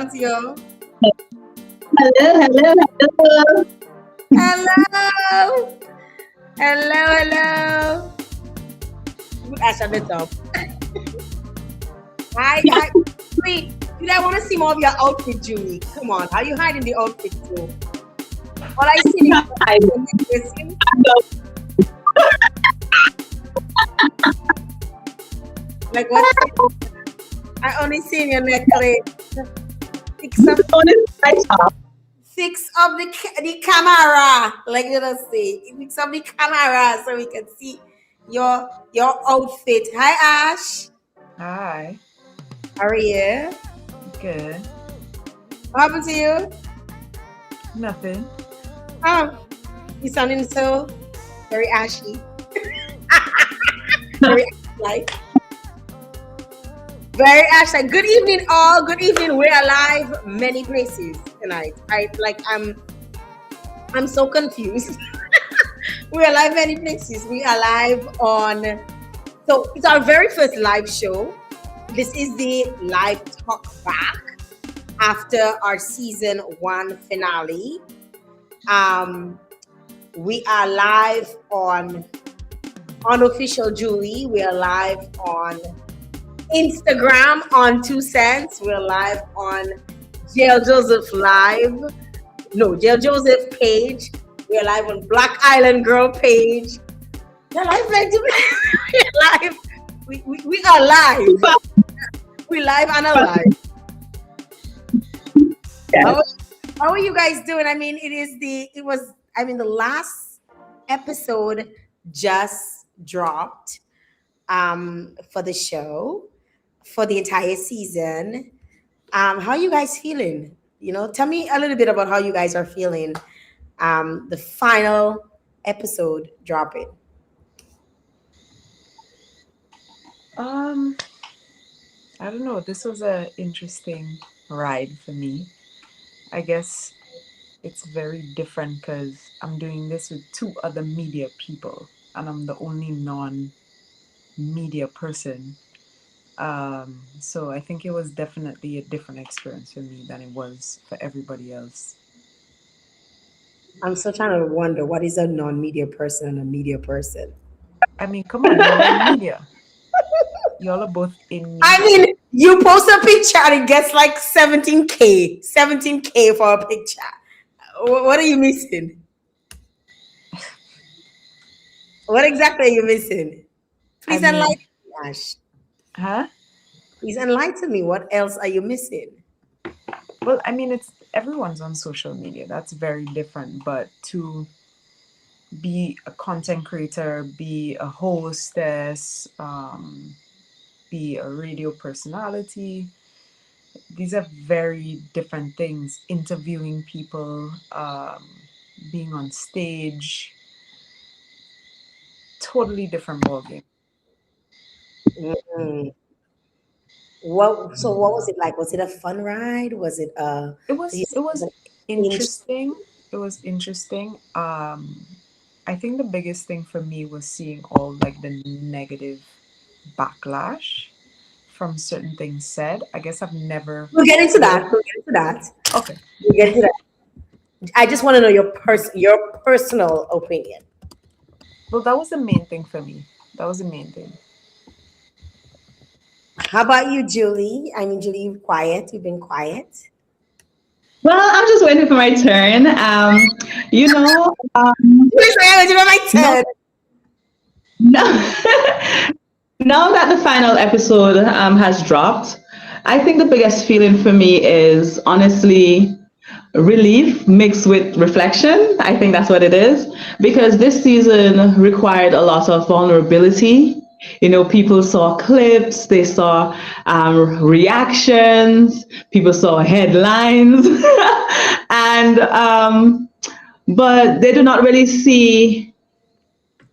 Welcome to you. Hello. Hello. Hello. Good Ash at the top. Hi. Wait, did I want to see more of your outfit, Julie? Come on. Are you hiding the outfit too? All I see is like what? I only seen your necklace. Fix up the camera, like let us say. Fix up the camera so we can see your outfit. Hi, Ash. Hi. How are you? Good. What happened to you? Nothing. Oh, you sounding so very ashy. Very like. Very Ash. Like, good evening, all. Good evening. We're alive many places tonight. I'm so confused. We're alive many places. We are live on. So it's our very first live show. This is the live talk back after our season 1 finale. We are live on Unofficial Julie. We are live on Instagram on 2 Cents. We're live on Jail Joseph Jail Joseph page. We're live on Black Island Girl page. We're live, we're live. We are live. We live and alive. Yes. How are you guys doing? I mean, the last episode just dropped for the show. For the entire season. How are you guys feeling? Tell me a little bit about how you guys are feeling. The final episode dropping. I don't know. This was an interesting ride for me. I guess it's very different because I'm doing this with 2 other media people, and I'm the only non-media person. So I think it was definitely a different experience for me than it was for everybody else. I'm still trying to wonder what is a non-media person and a media person. I mean, come on, you're in media. Y'all are both in media. I mean, you post a picture and it gets like 17K for a picture. What are you missing? What exactly are you missing? Please enlighten me, Ash. Huh? Please enlighten me. What else are you missing? Well, I mean, everyone's on social media. That's very different. But to be a content creator, be a hostess, be a radio personality, these are very different things. Interviewing people, being on stage, totally different ballgame. Mm-hmm. What was it like? Was it a fun ride? Was it It was interesting. It was interesting. I think the biggest thing for me was seeing all like the negative backlash from certain things said. I guess I've never. We'll get into that. Okay. We'll get into that. I just want to know your personal opinion. Well, that was the main thing for me. That was the main thing. How about you, Julie? I mean, Julie, you're quiet. You've been quiet. Well, I'm just waiting for my turn. My turn. No. Now that the final episode has dropped, I think the biggest feeling for me is honestly relief mixed with reflection. I think that's what it is, because this season required a lot of vulnerability. People saw clips, they saw reactions, people saw headlines, and but they do not really see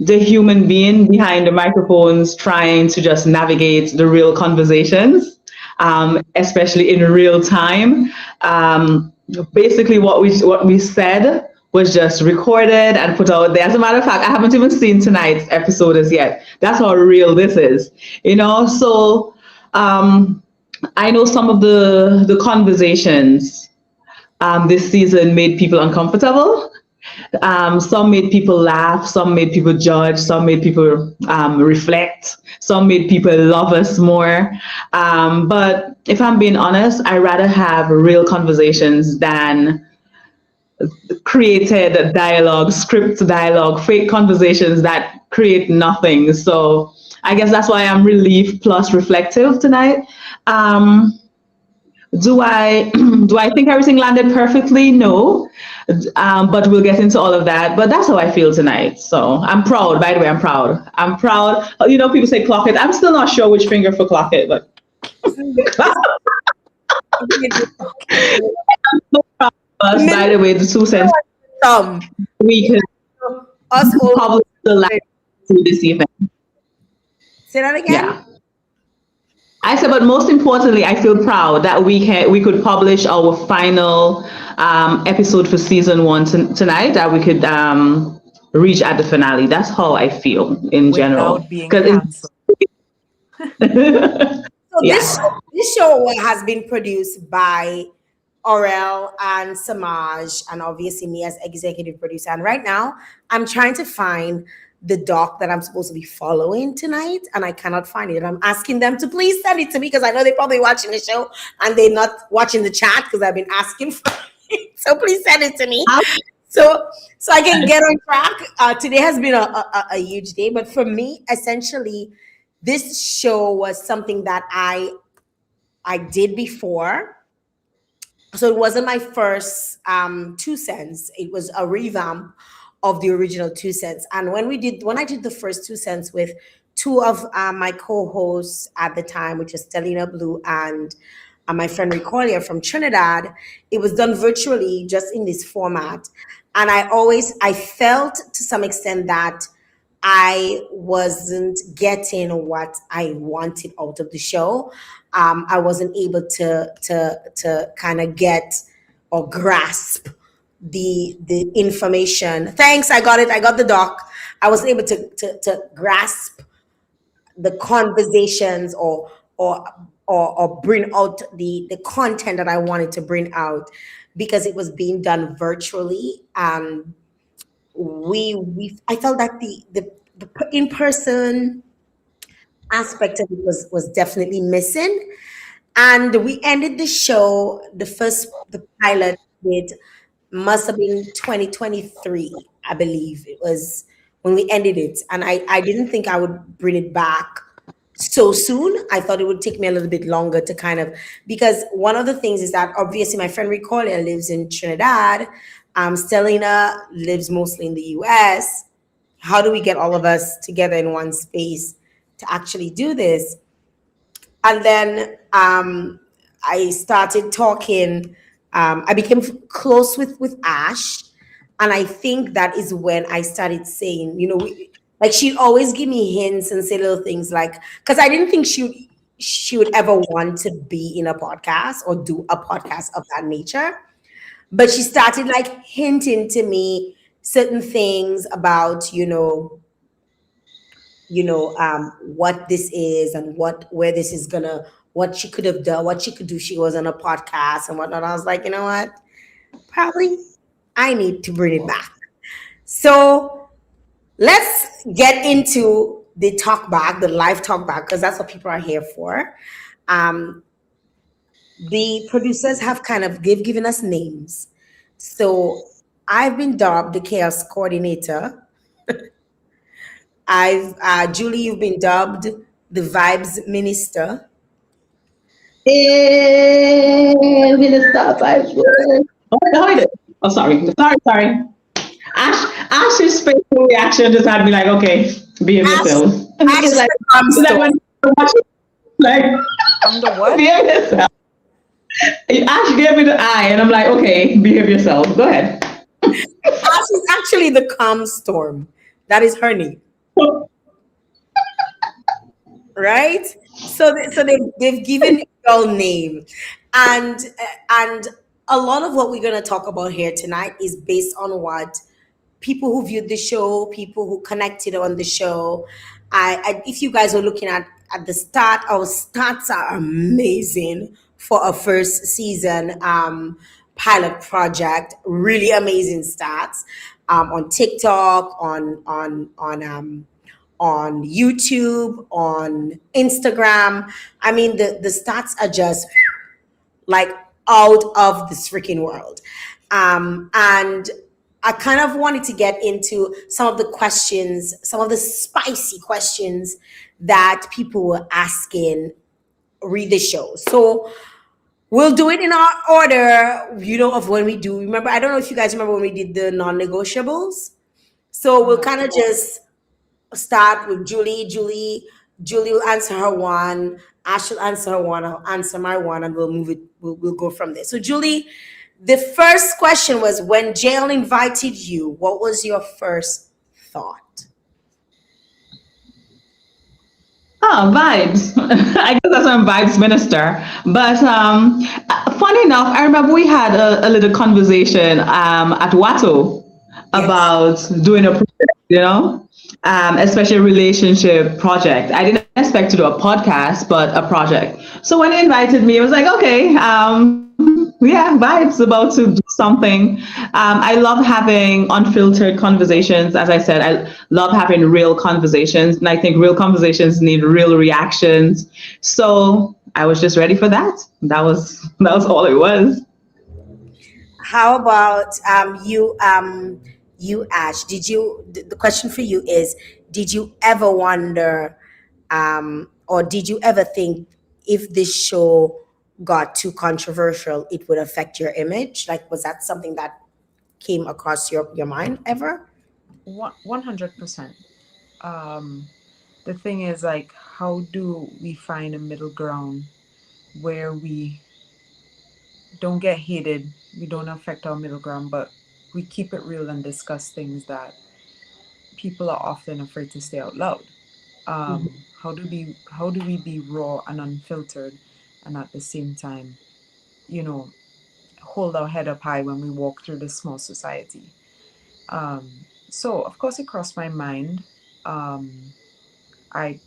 the human being behind the microphones trying to just navigate the real conversations, especially in real time. Basically, what we said was just recorded and put out there. As a matter of fact, I haven't even seen tonight's episode as yet. That's how real this is, So I know some of the conversations this season made people uncomfortable. Some made people laugh, some made people judge, some made people reflect, some made people love us more. But if I'm being honest, I rather have real conversations than created dialogue, script dialogue, fake conversations that create nothing. So I guess that's why I'm relieved plus reflective tonight. Um, do I do I think everything landed perfectly? No, but we'll get into all of that. But that's how I feel tonight. So I'm proud. By the way, I'm proud. I'm proud. You know, people say clock it. I'm still not sure which finger for clock it, but us, by the way, the 2 cents Thumb. we can Us all. publish the last two this evening. Say that again. Yeah. I said, but most importantly, I feel proud that we could publish our final episode for season one tonight. That we could reach at the finale. That's how I feel in general. Without being Because cancelled. So yeah. this show has been produced by Aurel and Samaj, and obviously me as executive producer. And right now, I'm trying to find the doc that I'm supposed to be following tonight, and I cannot find it. And I'm asking them to please send it to me because I know they're probably watching the show and they're not watching the chat because I've been asking for it. So please send it to me. So I can get on track. Today has been a huge day, but for me, essentially, this show was something that I did before. So it wasn't my first 2 cents. It was a revamp of the original 2 cents. And when I did the first 2 cents with two of my co-hosts at the time, which is Stelina Blue and my friend Ricolia from Trinidad, it was done virtually, just in this format. And I felt to some extent that I wasn't getting what I wanted out of the show. I wasn't able to kind of get or grasp the information. Thanks, I got it. I got the doc. I wasn't able to grasp the conversations or bring out the content that I wanted to bring out because it was being done virtually. I felt that the in-person aspect of it was definitely missing. And we ended the show, the pilot did must have been 2023, I believe it was when we ended it. And I didn't think I would bring it back so soon. I thought it would take me a little bit longer to kind of, because one of the things is that obviously my friend Ricolia lives in Trinidad. Stelina lives mostly in the US. How do we get all of us together in one space to actually do this? And then I started talking. I became close with Ash, and I think that is when I started saying, like she'd always give me hints and say little things like, because I didn't think she would ever want to be in a podcast or do a podcast of that nature, but she started like hinting to me certain things about what this is and where this is gonna, what she could have done, what she could do. She was on a podcast and whatnot. I was like, you know what? Probably I need to bring it back. So let's get into the talk back, the live talk back, because that's what people are here for. The producers have kind of given us names. So I've been dubbed the chaos coordinator. Julie, you've been dubbed the vibes minister. Minister vibes. Oh, sorry. Ash's facial reaction just had me like, okay, behave yourself. Ash like, I'm the what? behave yourself. Ash gave me the eye, and I'm like, okay, behave yourself. Go ahead. Ash is actually the calm storm. That is her name. Right? So they've given you your name. And a lot of what we're going to talk about here tonight is based on what people who viewed the show, people who connected on the show. If you guys were looking at the start, our stats are amazing for a first season pilot project. Really amazing stats on TikTok, on YouTube, on Instagram. I mean, the stats are just like out of this freaking world. And I kind of wanted to get into some of the questions, some of the spicy questions that people were asking read the show. So we'll do it in our order, of when we do. Remember, I don't know if you guys remember when we did the non-negotiables. So we'll kind of just start with Julie. Julie will answer her one. Ash will answer her one. I'll answer my one, and we'll move it. We'll go from there. So Julie, the first question was, when Jael invited you, what was your first thought? Oh, vibes. I guess that's I'm vibes minister. But funny enough, I remember we had a little conversation at Watto about doing a project, especially a relationship project. I didn't expect to do a podcast, but a project. So when they invited me, I was like, okay, yeah, vibes about to do something. I love having unfiltered conversations. As I said, I love having real conversations, and I think real conversations need real reactions. So I was just ready for that. That was all it was. How about you, Ash? The question for you is, did you ever wonder, or did you ever think if this show got too controversial, it would affect your image? Like, was that something that came across your mind ever? 100%. The thing is, like, how do we find a middle ground where we don't get hated, we don't affect our middle ground, but we keep it real and discuss things that people are often afraid to say out loud? How do we be raw and unfiltered, and at the same time, hold our head up high when we walk through this small society? So of course it crossed my mind. I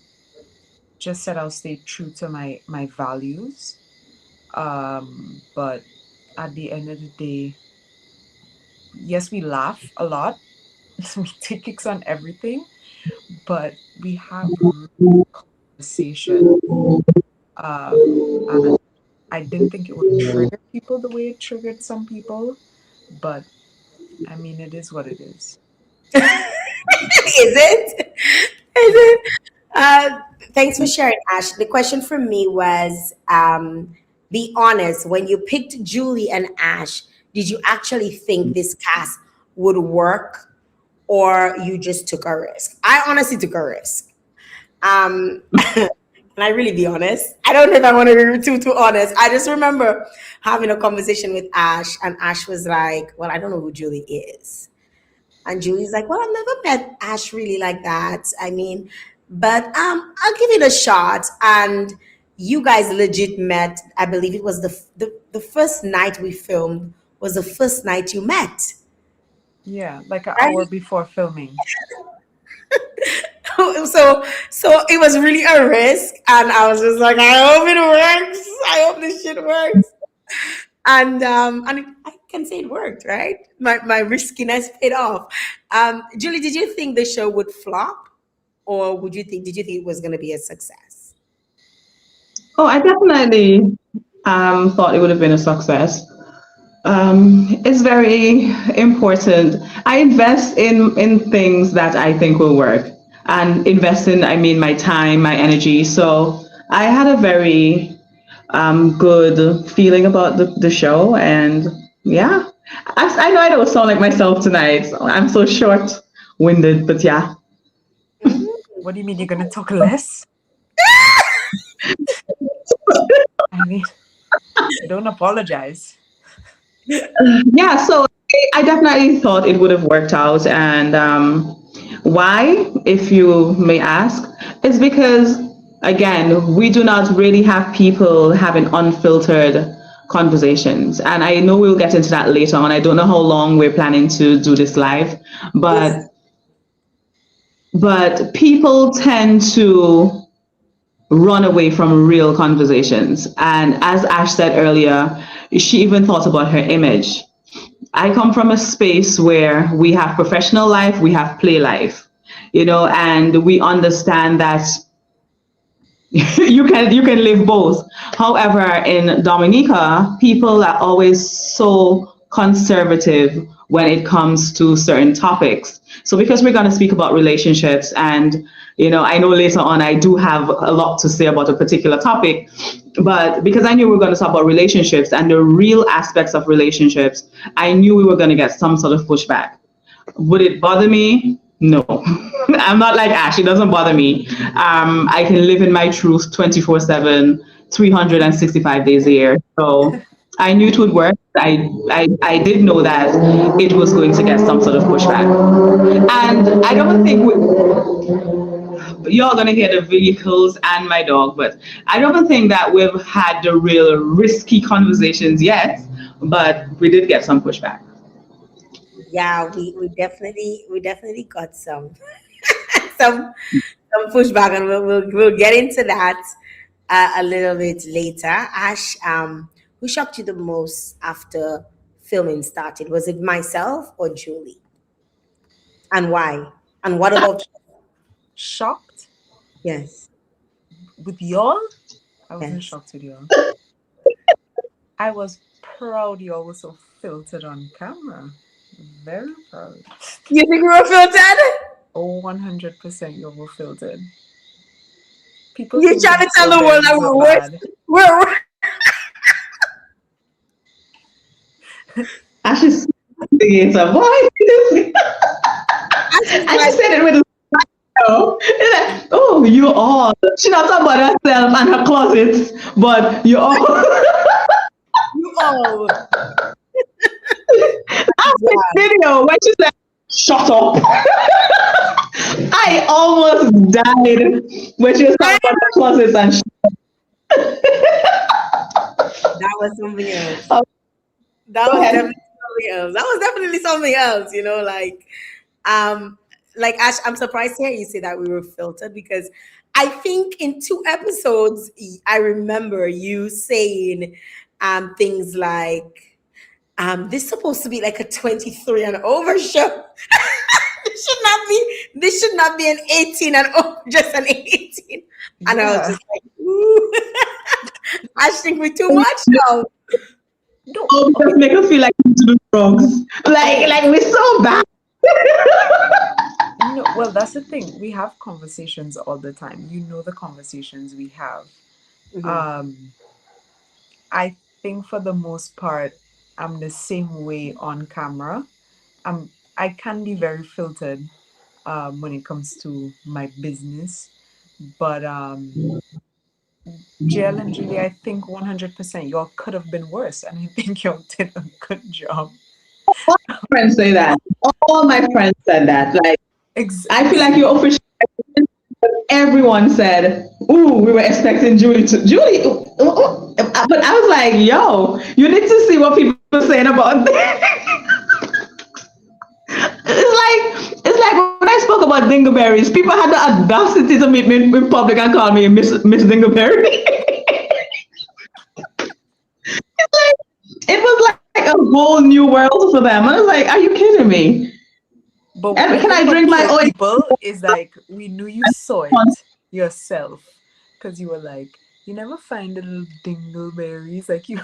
just said I'll stay true to my values. But at the end of the day, yes, we laugh a lot. We take kicks on everything, but we have real conversation. And I didn't think it would trigger people the way it triggered some people, but I mean, it is what it is. Is it? Thanks for sharing, Ash. The question for me was, be honest, when you picked Julie and Ash, did you actually think this cast would work, or you just took a risk? I honestly took a risk. Can I really be honest? I don't know if I want to be too honest. I just remember having a conversation with Ash, and Ash was like, well, I don't know who Julie is. And Julie's like, well, I've never met Ash really like that. I mean, but I'll give it a shot. And you guys legit met. I believe it was the first night we filmed was the first night you met. Yeah, like an hour before filming. So it was really a risk, and I was just like, I hope it works. I hope this shit works. And I can say it worked, right? My riskiness paid off. Julie, did you think the show would flop, or did you think it was going to be a success? Oh, I definitely thought it would have been a success. It's very important. I invest in things that I think will work, and invest in, I mean, my time, my energy. So I had a very good feeling about the show, and yeah, I know I don't sound like myself tonight. I'm so short-winded, but yeah. What do you mean you're gonna talk less? I mean, don't apologize. Yeah, so I definitely thought it would have worked out, and why, if you may ask, is because, again, we do not really have people having unfiltered conversations. And I know we'll get into that later on. I don't know how long we're planning to do this live, but people tend to run away from real conversations. And as Ash said earlier, she even thought about her image. I come from a space where we have professional life, we have play life, and we understand that you can live both. However, in Dominica, people are always so conservative when it comes to certain topics. So because we're going to speak about relationships, and I know later on I do have a lot to say about a particular topic, but because I knew we were going to talk about relationships and the real aspects of relationships, I knew we were going to get some sort of pushback. Would it bother me? No. I'm not like Ash. It doesn't bother me. I can live in my truth 24/7, 365 days a year. So I knew it would work. I did know that it was going to get some sort of pushback. And I don't think you're going to hear the vehicles and my dog, but I don't think that we've had the real risky conversations yet, but we did get some pushback. Yeah, we definitely got some some pushback, and we'll get into that a little bit later. Ash, who shocked you the most after filming started? Was it myself or Julie? And why? And what about Shocked yes? with y'all? I wasn't Yes. shocked with y'all. I was proud y'all were so filtered on camera. Very proud. You think we were filtered? Oh, 100% y'all were filtered. People You're think trying to tell the world that strawberries we're are worse. bad. We're Ash is the boy. I just said it with a smile. It's like, oh, you all. She not talking about herself and her closets, but you all. you all. After video, when she said, "Shut up," I almost died when she was talking about her closets and. That was something else. Oh, That go was ahead. definitely something else. That was definitely something else, like Ash, I'm surprised to hear you say that we were filtered, because I think in 2 episodes I remember you saying things like this is supposed to be like a 23 and over show. This should not be an 18 and over, just an 18. And I was Yeah. just like, ooh. I think we too much now. No, Oh, okay. just make her feel like we need to do drugs. Like we're so bad. No, well, that's the thing. We have conversations all the time. You know the conversations we have. Mhm. I think for the most part, I'm the same way on camera. I can be very filtered when it comes to my business, but JL and Julie, I think 100% y'all could have been worse, and I think y'all did a good job. All my friends say that. All my friends said that. Like, I feel like See, you're officially. Everyone said, "Ooh, we were expecting Julie to Julie," but I was like, "Yo, you need to see what people are saying about this." It's like when I spoke about dingleberries, people had the audacity to meet me in public and call me Miss Dingleberry. It was like a whole new world for them. I was like, "Are you kidding me?" but And I can I think what drink my killed oil? people is like we knew you saw it yourself because you were like, you never find the little dingleberries. Like you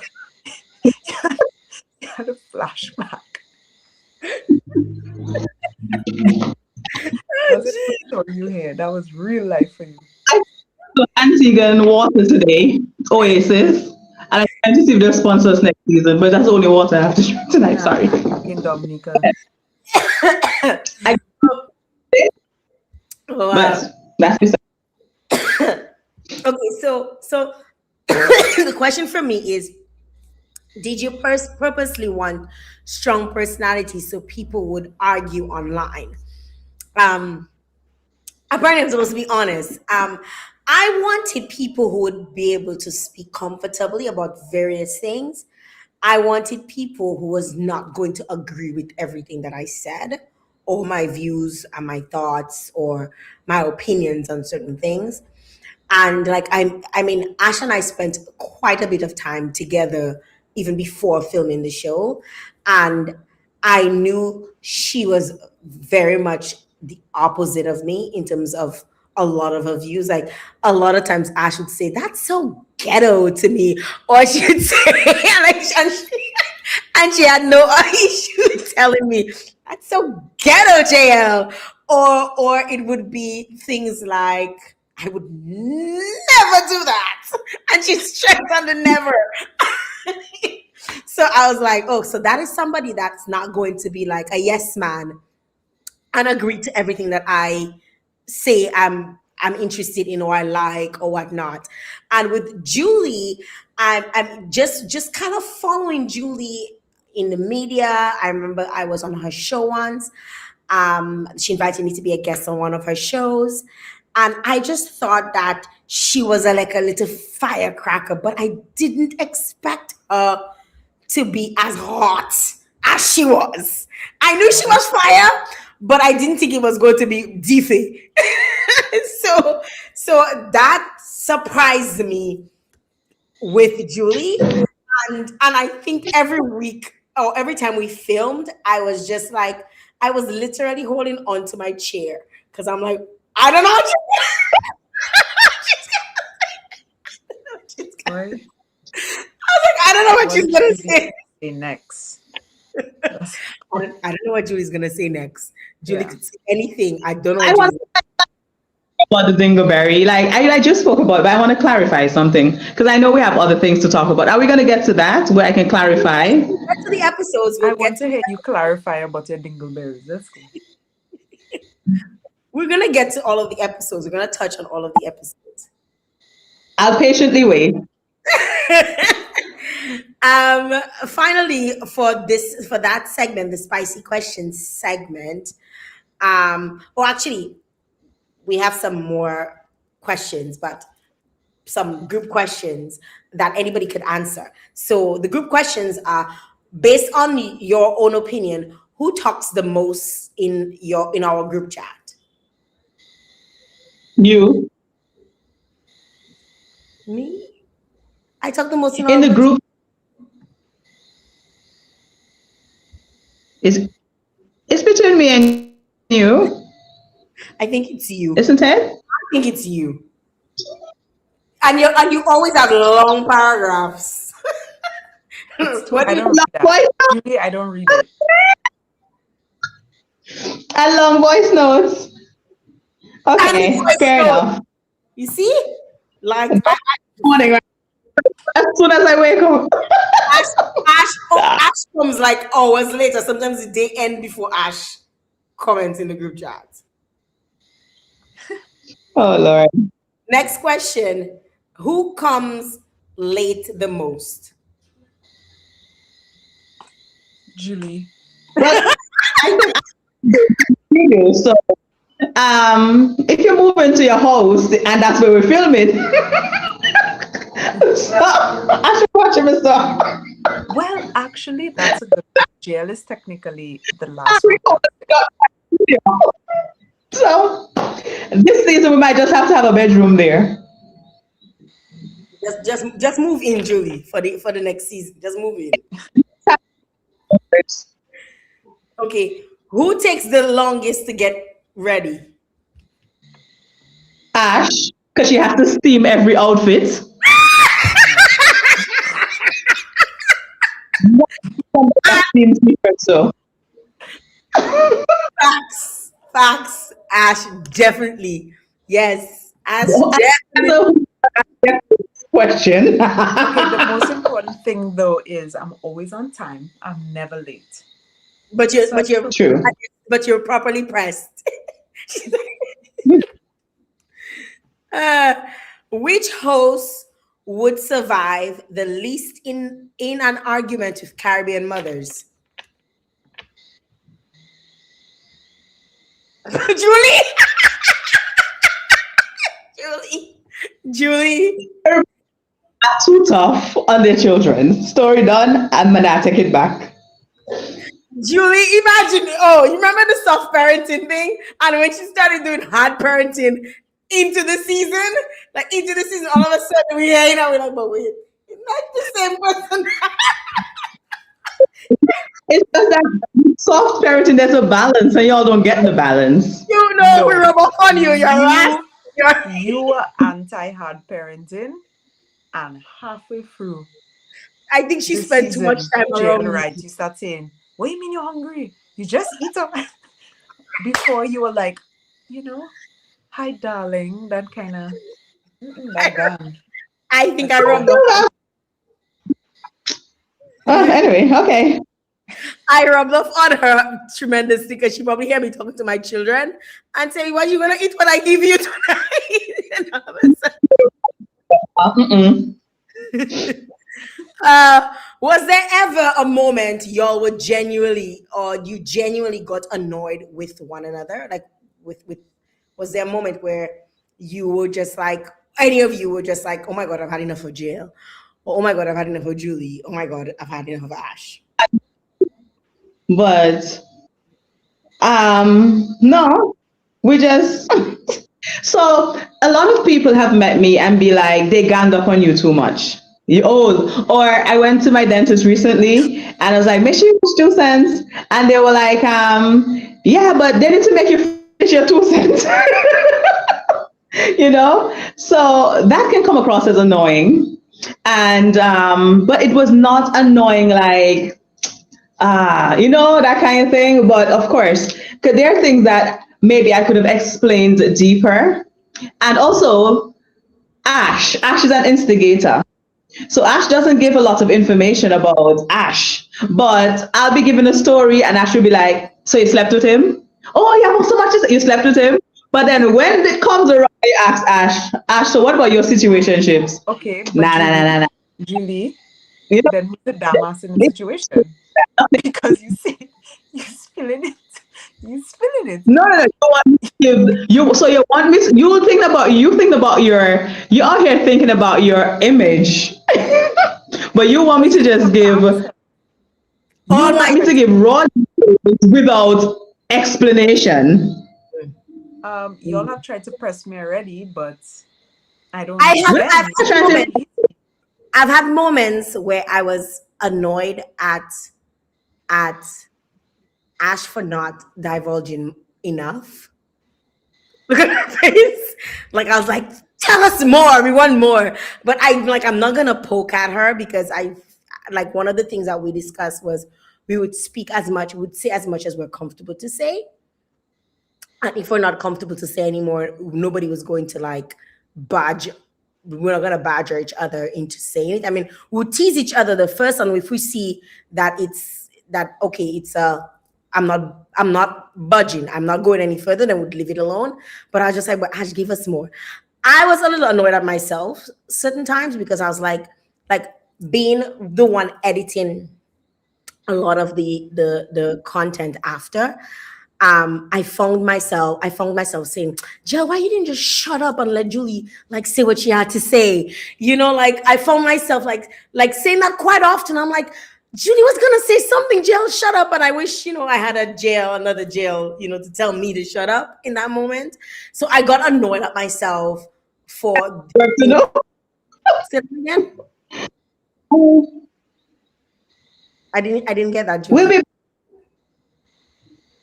had a flashback. Wasn't for you here. That was real life for you. To Antigua and water today, Oasis. And I'm trying to see if they'll sponsor us next season, but that's the only water I have to drink tonight. Nah, Sorry. in Dominica. I, Wow. but that's beside. Okay, so the question for me is, did you purposely want strong personality so people would argue online? Apparently I'm supposed to be honest. I wanted people who would be able to speak comfortably about various things. I wanted people who was not going to agree with everything that I said, or my views and my thoughts or my opinions on certain things. And like I mean, Ash and I spent quite a bit of time together even before filming the show, and I knew she was very much the opposite of me in terms of a lot of her views. Like a lot of times Ash would say, "That's so ghetto to me," or she'd say, and she had no issue telling me, "That's so ghetto, JL." Or it would be things like, "I would never do that," and she stressed on the never. So I was like, "Oh, so that is somebody that's not going to be like a yes man and agree to everything that I say I'm interested in or I like or whatnot." And with Julie, I'm just kind of following Julie in the media. I remember I was on her show once. She invited me to be a guest on one of her shows, and I just thought that she was like a little firecracker, but I didn't expect her to be as hot as she was. I knew she was fire, but I didn't think it was going to be Dife. so that surprised me with Julie. And I think every week or every time we filmed, I was just like, I was literally holding on to my chair because I'm like, I don't know what she's gonna, Right? I was like, I don't know what she's gonna say. Say next. I don't know what Julie's gonna say next. Julie Yeah. could say anything. I don't know I what want about the dingleberry. Like I just spoke about it, but I want to clarify something because I know we have other things to talk about. Are we going to get to that where I can clarify? Get to the episodes. I want to hear you clarify about your dingleberries. Let's go. We're gonna get to all of the episodes. We're gonna touch on all of the episodes. I'll patiently wait. Finally, for that segment, the spicy questions segment. Or actually, we have some more questions, but some group questions that anybody could answer. So the group questions are based on your own opinion. Who talks the most in our group chat? You Me? I talk the most in the group is it's between me and you, I think it's you. isn't it? I think it's you. And you always have long paragraphs. What I do you don't read that. Voice Usually, I don't read it. and long voice notes. Okay, voice fair notes. enough. You see? Like Morning, right? As soon as I wake up. Ash comes like hours later. Sometimes the day end before Ash comments in the group chat. Oh Lord. Next question. Who comes late the most? Julie. Well, I think you. So if you move into your house and that's where we film it. So I should watch him start. Well, actually, that's a good. Jail is technically the last one. So this season we might just have to have a bedroom there. Just move in, Julie, for the next season. Just move in. Okay. Who takes the longest to get ready? Ash, because she has to steam every outfit. So Facts. Ash, definitely. Yes. Ash, well, definitely. question. Okay, the most important thing though is I'm always on time. I'm never late. But you're True. But you're properly pressed. Which host would survive the least in an argument with Caribbean mothers? Julie. Julie. Not too tough on their children. Story done, and man, I take it back. Julie, imagine, oh, you remember the soft parenting thing? And when she started doing hard parenting into the season, all of a sudden we hear, we're like, but wait, it's not the same person. It's just that soft parenting, there's a balance, and y'all don't get the balance. No. We rub off on you, you're right. You were anti-hard parenting, and halfway through, I think she the spent too much season, time Jill, around me. right? You start saying, "What do you mean you're hungry? You just eat up." Before you were like, "Hi, darling," that kind of. That gone. I think I rubbed off. Anyway, okay. I rubbed off on her tremendously because she probably hear me talking to my children and say, "What you gonna eat when I give you tonight?" And all of a sudden. Was there ever a moment y'all were genuinely got annoyed with one another? Like was there a moment where you were just like, any of you were just like, "Oh my God, I've had enough of Jill," or "Oh my God, I've had enough of Julie," "Oh my God, I've had enough of Ash"? But no, we just so a lot of people have met me and be like, they ganged up on you too much. You old. Or I went to my dentist recently and I was like, make sure you push 2 cents. And they were like, yeah, but they need to make you finish your 2 cents. So that can come across as annoying. And but it was not annoying like that kind of thing. But of course, because there are things that maybe I could have explained deeper. And also, Ash is an instigator. So Ash doesn't give a lot of information about Ash, but I'll be giving a story and Ash will be like, "So you slept with him? Oh yeah, well, so much you slept with him." But then when it comes around, I ask Ash, "So what about your situationships?" Okay. Nah. Julie, You know, then who's the dumbass in the situation? Because you see, you're spilling it. You're spilling it. No. You want me to give you? So you want me? You think about your. You out here thinking about your image, but you want me to just give. You want me to give raw details without explanation. Y'all have tried to press me already, but I don't. I've had moments where I was annoyed at Ash for not divulging enough. Look at her face. Like I was like, "Tell us more. We want more." But I'm not gonna poke at her because one of the things that we discussed was we would say as much as we're comfortable to say. And if we're not comfortable to say anymore, nobody was going to badge. We're not gonna badger each other into saying it. I mean, we'll tease each other the first one if we see that I'm not budging. I'm not going any further. Then we'd leave it alone. But I was just like, "But Ash, give us more." I was a little annoyed at myself certain times because I was like being the one editing a lot of the content after. I found myself saying, "Jill, why you didn't just shut up and let Julie say what she had to say?" I found myself saying that quite often. I'm like, Julie was gonna say something, Jill, shut up. And I wish, I had another Jill, to tell me to shut up in that moment. So I got annoyed at myself for say that again. I didn't get that, Julie.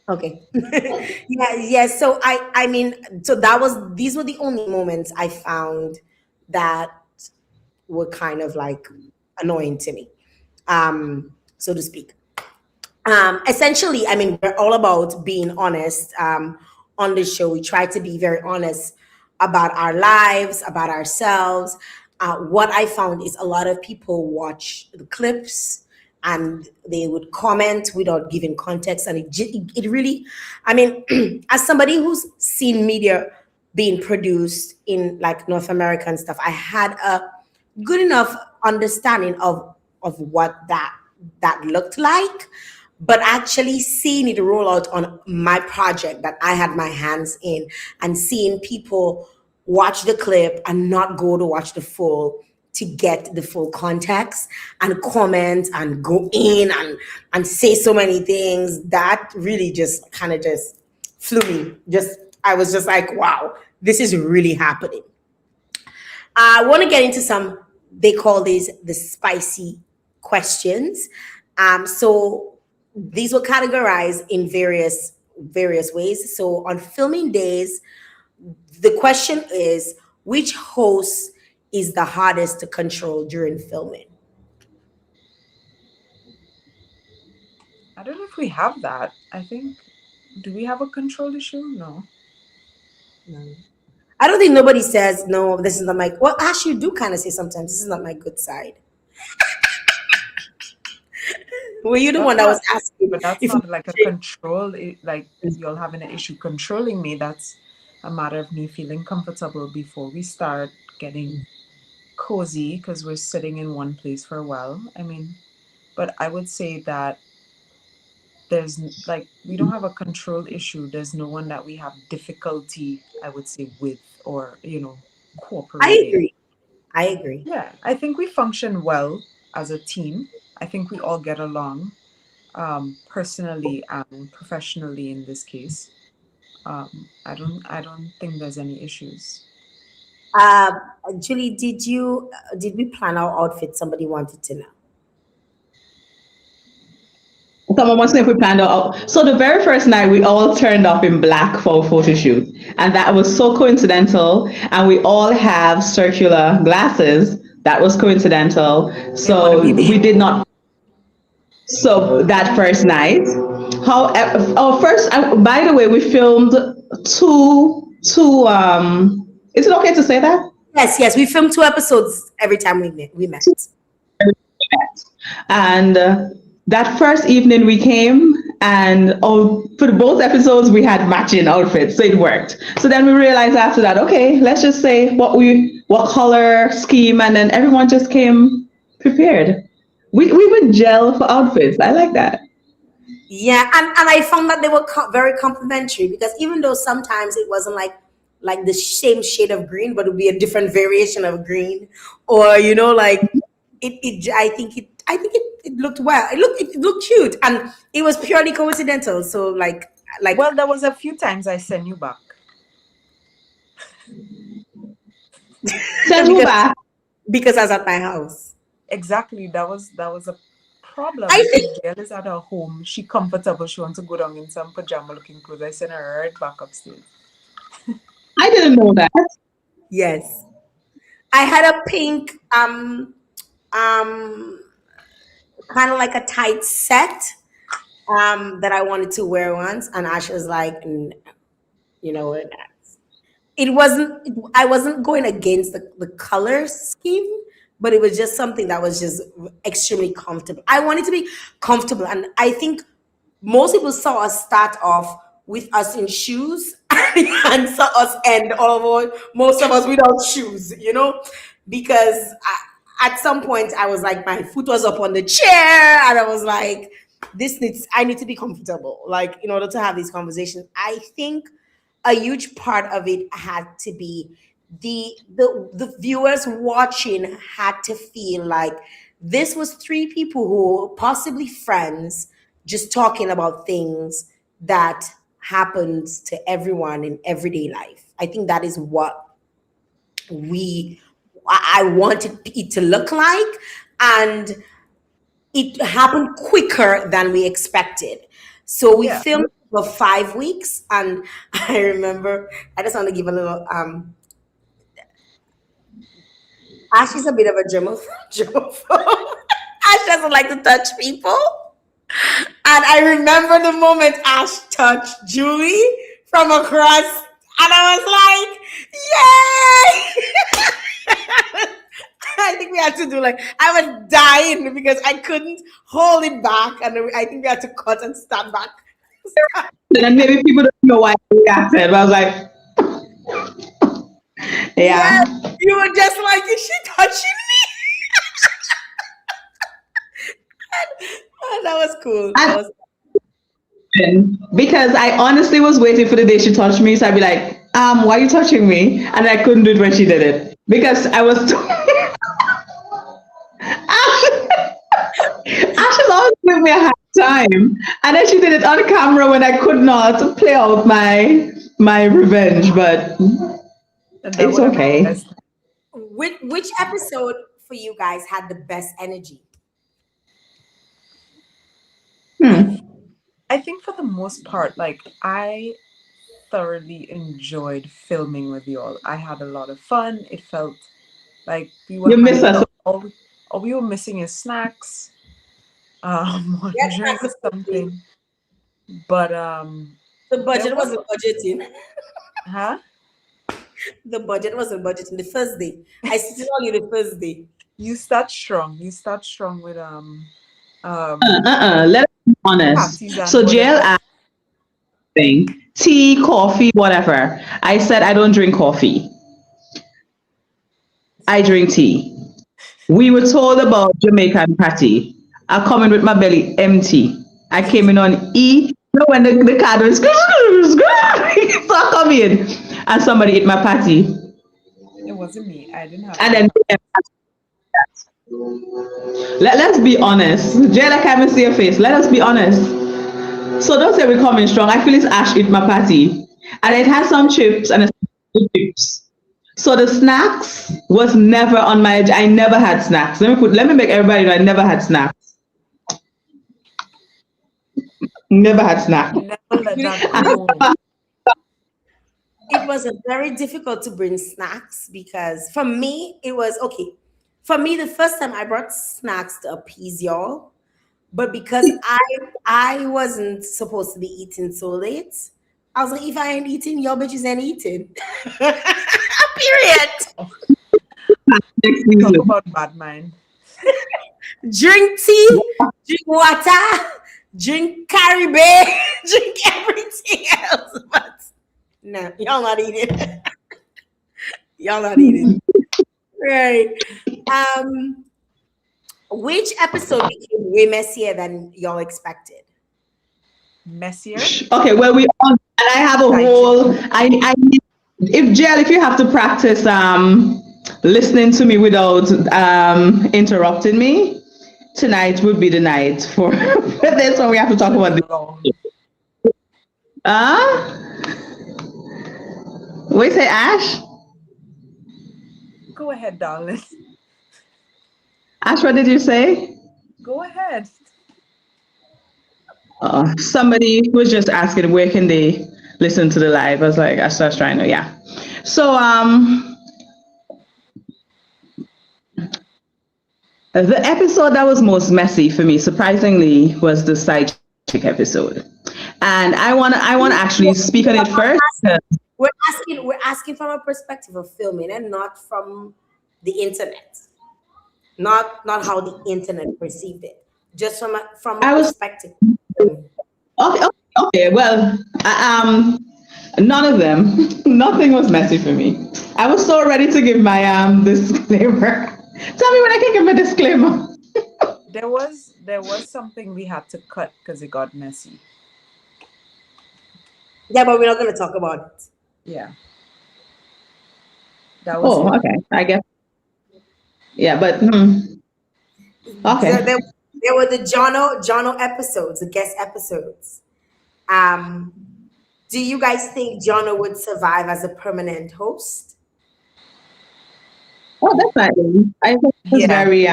Okay. Yeah. So these were the only moments I found that were kind of annoying to me, so to speak. Essentially, we're all about being honest. On this show, we try to be very honest about our lives, about ourselves. What I found is a lot of people watch the clips and they would comment without giving context. And it really, as somebody who's seen media being produced in North America and stuff, I had a good enough understanding of what that looked like. But actually seeing it roll out on my project that I had my hands in and seeing people watch the clip and not go to watch the full to get the full context and comment and go in and say so many things. That really just kind of just flew me. Just I was just like, wow, this is really happening. I want to get into some, they call these the spicy questions. So these were categorized in various ways. So on filming days, the question is, which host is the hardest to control during filming? I don't know if we have that. I think, do we have a control issue? No. No. I don't think nobody says, no, this is not my, well, Ash, you do kind of say sometimes, this is not my good side. Were you the one that was asking? But that's if not like a control, like you're having an issue controlling me. That's a matter of me feeling comfortable before we start getting cozy because we're sitting in one place for a while. I mean, but I would say that there's like, we don't have a control issue. There's no one that we have difficulty, I would say, with, or, you know, cooperating. I agree. Yeah, I think we function well as a team. I think we all get along, personally and professionally in this case. I don't think there's any issues. Julie, did we plan our outfit? Somebody wanted to know. Someone wants to know if we planned out. So the very first night, we all turned up in black for a photo shoot, and that was so coincidental. And we all have circular glasses. That was coincidental. So we did not. So that first night, by the way, we filmed two. Is it okay to say that? Yes, we filmed 2 episodes every time we met. And that first evening we came, and for both episodes we had matching outfits, so it worked. So then we realized after that, okay, let's just say what color scheme, and then everyone just came prepared. We would gel for outfits. I like that. Yeah, and I found that they were very complimentary, because even though sometimes it wasn't like the same shade of green, but it would be a different variation of green, or like I think it looked well. It looked cute, and it was purely coincidental. So like well, there was a few times I sent you back. Send you back because I was at my house. Exactly, that was a problem. I think Gail is at her home. She comfortable. She wants to go down in some pajama looking clothes. I sent her right back upstairs. I didn't know that. Yes, I had a pink kind of like a tight set that I wanted to wear once, and Ash was like, it wasn't. I wasn't going against the color scheme, but it was just something that was just extremely comfortable. I wanted to be comfortable, and I think most people saw us start off with us in shoes and saw us end most of us without shoes, because at some point I was like, my foot was up on the chair, and I was like, I need to be comfortable, like, in order to have these conversations. I think a huge part of it had to be the viewers watching had to feel like this was 3 people who were possibly friends, just talking about things that happens to everyone in everyday life. I think that is what I wanted it to look like, and it happened quicker than we expected. So we filmed for 5 weeks, and I remember, I just want to give a little Ash is a bit of a germaphobe. Ash doesn't like to touch people. And I remember the moment Ash touched Julie from across, and I was like, yay! I think we had to do I was dying because I couldn't hold it back, and I think we had to cut and stand back. And maybe people don't know why I reacted, but I was like, yeah. You were just like, is she touching me? And that was cool. Because I honestly was waiting for the day she touched me, so I'd be like, Why are you touching me? And I couldn't do it when she did it because I was Ashes always give me a hard time. And then she did it on camera when I could not play out my revenge, but And that it's would have been the okay. best. Which episode for you guys had the best energy? Hmm. I think for the most part, like I thoroughly enjoyed filming with y'all. I had a lot of fun. It felt like we were You miss hanging us. out. All we were missing is snacks, or Yes, drink that's or the thing. something. But The there budget was, wasn't budgeting. huh? The budget wasn't budgeting the first day. I still tell you the first day. You start strong. You start strong with um Let us be honest. patties and So JL whatever. asked me, tea, coffee, whatever. I said I don't drink coffee. I drink tea. We were told about Jamaican patty. I come in with my belly empty. I came in on E. You know when the card was so I come in and somebody ate my patty. It wasn't me. I didn't have And any then let's be honest. Jay, I can't even see your face. Let us be honest. So don't say we're coming strong. I feel it's Ash ate my patty. And it had some chips and a chips. So the snacks was never on my. I never had snacks. Let me make everybody know I never had snacks. Never had snacks. never let that You know, go. it was very difficult to bring snacks because for me, it was okay. For me, the first time I brought snacks to appease y'all, but because I wasn't supposed to be eating so late, I was like, if I ain't eating, y'all bitches ain't eating. Period. Next Talk season. about bad mind. Drink tea, drink water, drink Caribbean, drink everything else. But no, y'all not eating. Y'all not eating. Right. Um, which episode became way messier than y'all expected? Messier. Okay, well we all and I have a Thank you. whole I if Jill, if you have to practice listening to me without interrupting me, tonight would be the night for for this one we have to talk Should be about this. long. Uh we say Ash? Go ahead, darling. Ash, what did you say? Go ahead. Somebody was just asking where can they listen to the live. I was like, I was trying to, yeah. So the episode that was most messy for me, surprisingly, was the side chick episode. And I wanna actually speak on it first. We're asking from a perspective of filming and not from the internet. Not how the internet perceived it. Just from a I was perspective. okay, okay, okay. Well, none of them, nothing was messy for me. I was so ready to give my disclaimer. Tell me when I can give my disclaimer. There was something we had to cut because it got messy. Yeah, but we're not gonna talk about it. Yeah, that was Oh, it. okay. I guess yeah, but There, okay. there, there were the Jono episodes, the guest episodes. Um, do you guys think Jono would survive as a permanent host? Oh, definitely. I think it's Yeah, very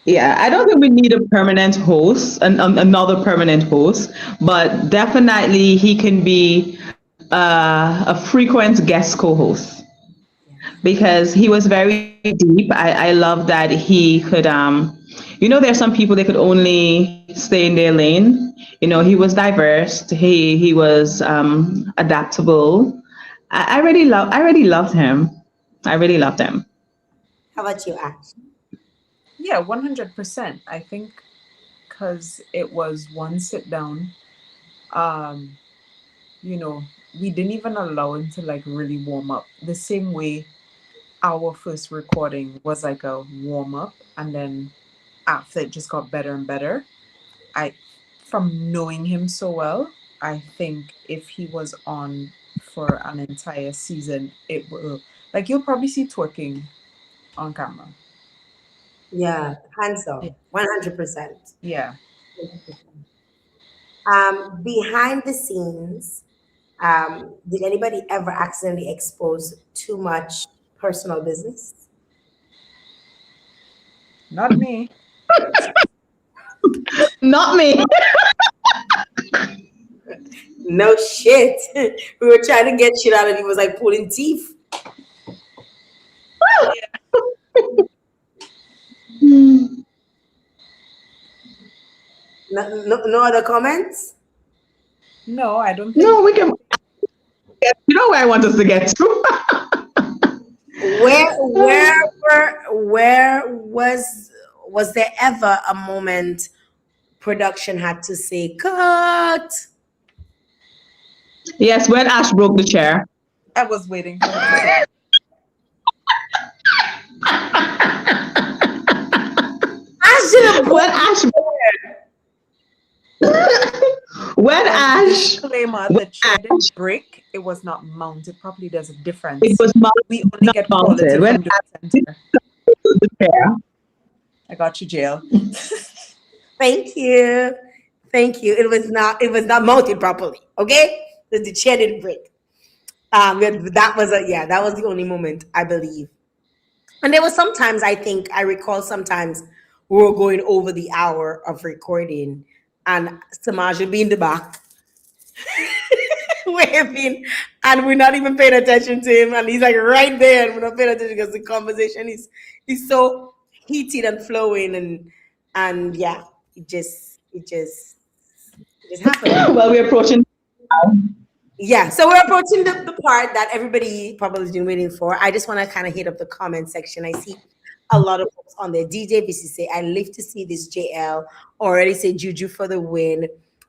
yeah. I don't think we need a permanent host, another permanent host, but definitely he can be a frequent guest co-host because he was very deep. I love that he could there's some people they could only stay in their lane. He was diverse. He was adaptable. I really loved him. I really loved him. How about you, Ash? yeah, 100%. I think because it was one sit down. Um, you know, we didn't even allow him to like really warm up. The same way our first recording was like a warm up, and then after it just got better and better. I, from knowing him so well, I think if he was on for an entire season, it will, like, you'll probably see twerking on camera. Yeah, hands Yeah. down, 100%. Yeah. Behind the scenes, did anybody ever accidentally expose too much personal business? Not me. Not me. No shit. We were trying to get shit out of you. It was like pulling teeth. No other comments? No, I don't think. No, we can. You know where I want us to get to. Where was there ever a moment production had to say cut? Yes, when Ash broke the chair. I was waiting for her to say. I should have When Ash. When Ash. Disclaimer: the chair didn't break. It was not mounted properly. There's a difference. It was We only not get quality mounted. When from the Ash center. broke the chair. I got you, jail. Thank you. Thank you. It was not mounted properly. Okay? The chair didn't break. That was that was the only moment I believe. And there was sometimes I recall sometimes we were going over the hour of recording and Samaj would be in the back waving and we're not even paying attention to him and he's like right there and we're not paying attention because the conversation is so heated and flowing and yeah, it just happened. Well, we're approaching. Yeah, so we're approaching the part that everybody probably has been waiting for. I just want to kind of hit up the comment section. I see a lot of folks on there. DJ BC say, I live to see this JL. Already say Juju for the win.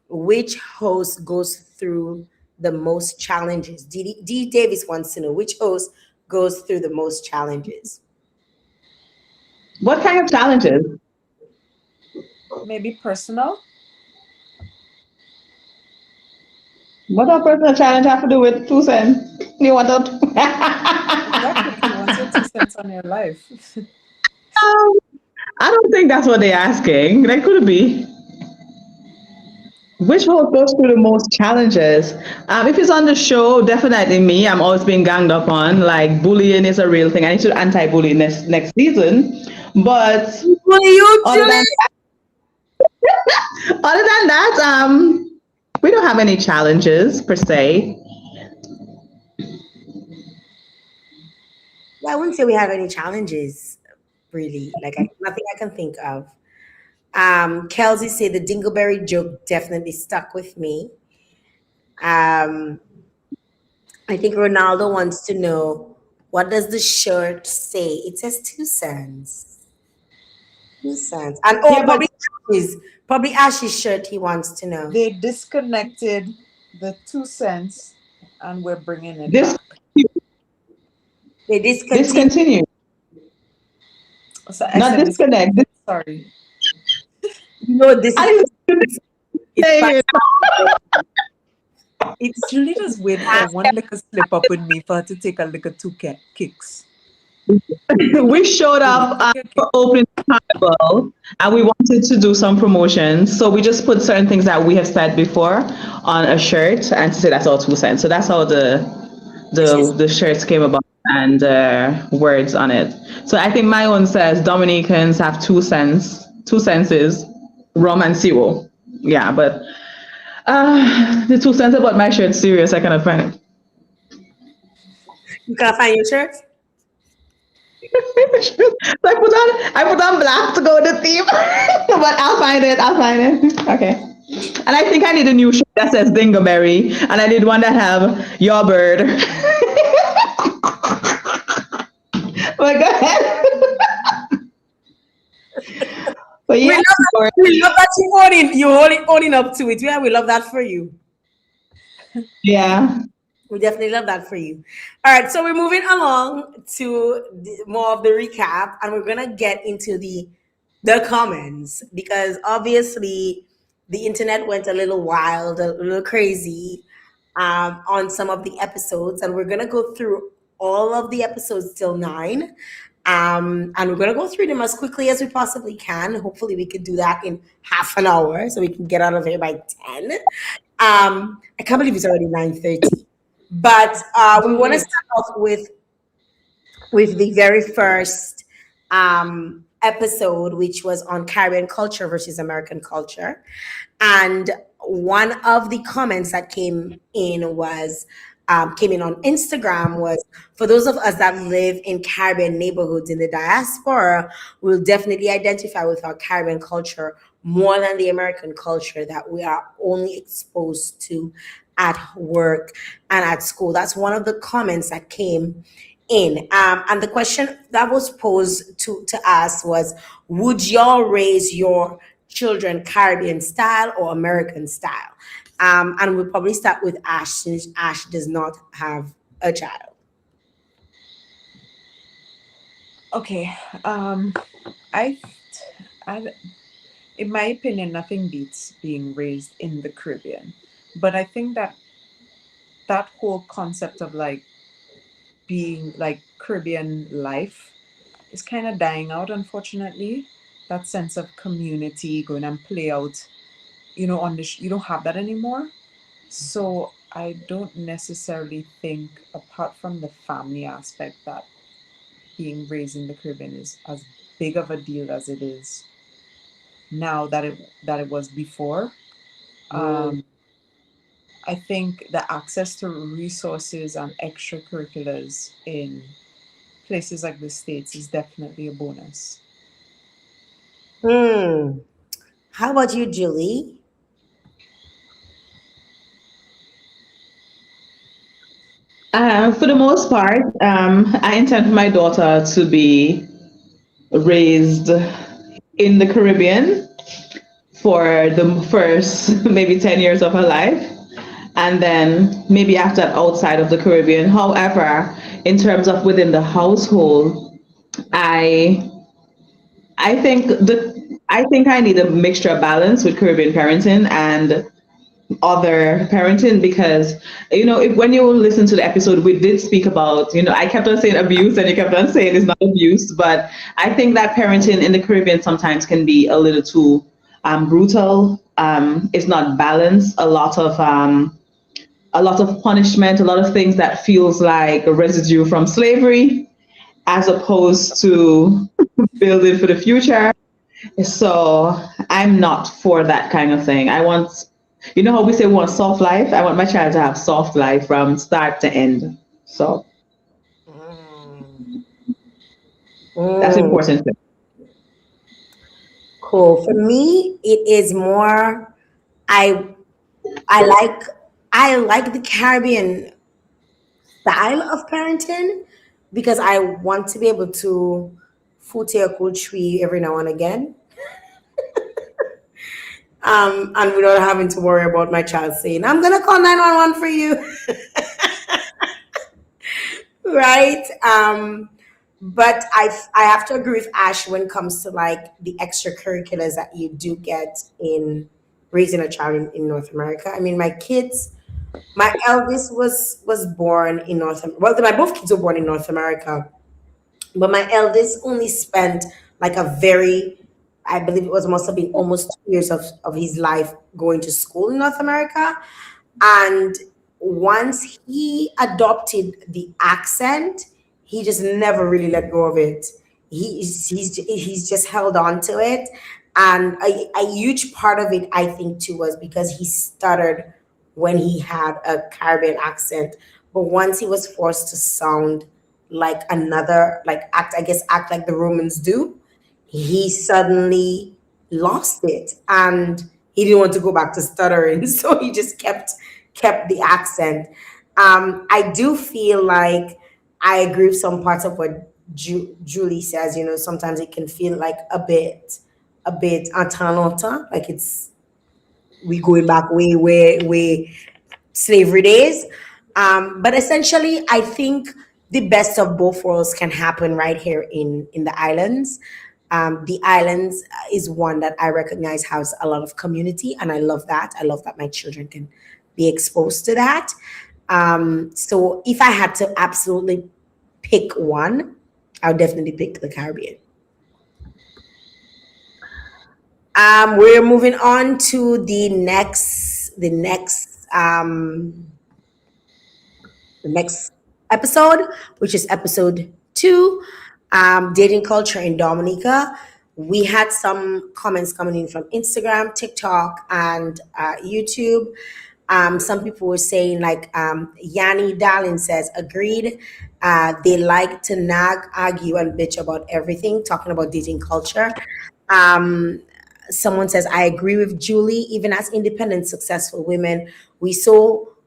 Which host goes through the most challenges? D Davis wants to know which host goes through the most challenges. What kind of challenges? Maybe personal. What does personal challenge have to do with 2 cents? You want to? Exactly. You want your 2 cents on your life. I don't think that's what they're asking. That could be. Which host goes through the most challenges? If it's on the show, definitely me. I'm always being ganged up on. Like bullying is a real thing. I need to anti-bully next season. But What are you other doing? than that, we don't have any challenges per se. Yeah, I wouldn't say we have any challenges, really. Like nothing I can think of. Kelsey said the Dingleberry joke definitely stuck with me. I think Ronaldo wants to know what does the shirt say? It says 2 cents. 2 cents. And Yeah, but probably Ash's shirt he wants to know. They disconnected the 2 cents and we're bringing it this back. They discontinued. discontinue, So I not said disconnect. You know, this I is say it's really just wait for one liquor slip up with me for her to take a liquor 2 kicks. we showed up for opening carnival and we wanted to do some promotions, so we just put certain things that we have said before on a shirt and to say that's all 2 cents. So that's how the shirts came about and words on it. So I think my own says Dominicans have 2 cents. 2 cents is rum and zero. Yeah, but the 2 cents about my shirt serious. I cannot find it. You can't find your shirt? So I put on black to go with the theme, but I'll find it. Okay. And I think I need a new shirt that says Dingleberry, and I did one that have your bird. But go ahead. But yeah, we love that you're owning up to it. Yeah, we love that for you. yeah. We definitely love that for you. All right, so we're moving along to more of the recap, and we're gonna get into the comments because obviously the internet went a little wild, a little crazy on some of the episodes, and we're gonna go through all of the episodes till 9. And we're gonna go through them as quickly as we possibly can. Hopefully, we could do that in half an hour so we can get out of here by 10. I can't believe it's already 9:30. But we Do want to it. start off with the very first episode, which was on Caribbean culture versus American culture. And one of the comments that came in on Instagram was, for those of us that live in Caribbean neighborhoods in the diaspora, we'll definitely identify with our Caribbean culture more than the American culture that we are only exposed to at work and at school. That's one of the comments that came in. And the question that was posed to us was, would y'all raise your children Caribbean style or American style? And we'll probably start with Ash, since Ash does not have a child. Okay. I, I, in my opinion, nothing beats being raised in the Caribbean. But I think that that whole concept of like being like Caribbean life is kind of dying out, unfortunately. That sense of community going and play out, on you don't have that anymore. So I don't necessarily think, apart from the family aspect, that being raised in the Caribbean is as big of a deal as it is now that it was before. Mm. Um, I think the access to resources and extracurriculars in places like the States is definitely a bonus. Hmm. How about you, Julie? For the most part, I intend for my daughter to be raised in the Caribbean for the first maybe 10 years of her life. And then maybe after that outside of the Caribbean. However, in terms of within the household, I I think I need a mixture of balance with Caribbean parenting and other parenting, because if when you listen to the episode, we did speak about, I kept on saying abuse and you kept on saying it's not abuse, but I think that parenting in the Caribbean sometimes can be a little too brutal. It's not balanced. A lot of punishment, a lot of things that feels like a residue from slavery, as opposed to building for the future. So I'm not for that kind of thing. I want, how we say we want soft life? I want my child to have soft life from start to end. So Mm. that's Mm. important. Cool. For me, it is more. I I like I like the Caribbean style of parenting because I want to be able to foot a cool tree every now and again. And without having to worry about my child saying, I'm gonna call 911 for you. Right? But I have to agree with Ash when it comes to like the extracurriculars that you do get in raising a child in North America. I mean, my eldest was born in my both kids were born in North America, but my eldest only spent like a very, I believe it was must have been almost 2 years of his life going to school in North America. And once he adopted the accent, he just never really let go of it. He's just held on to it. And a huge part of it, I think, too, was because he stuttered when he had a Caribbean accent. But once he was forced to sound like another, like act like the Romans do, he suddenly lost it, and he didn't want to go back to stuttering. So he just kept the accent. I do feel like I agree with some parts of what Julie says. Sometimes it can feel like a bit antanota, like it's we going back way, way, way slavery days. But essentially, I think the best of both worlds can happen right here in the islands. The islands is one that I recognize has a lot of community, and I love that. I love that my children can be exposed to that. So if I had to absolutely pick one, I would definitely pick the Caribbean. We're moving on to the next episode, which is episode 2, dating culture in Dominica. We had some comments coming in from Instagram, TikTok, and YouTube. Some people were saying, like, Yanni Darlin says, agreed. They like to nag, argue, and bitch about everything, talking about dating culture. Someone says, I agree with Julie. Even as independent, successful women, we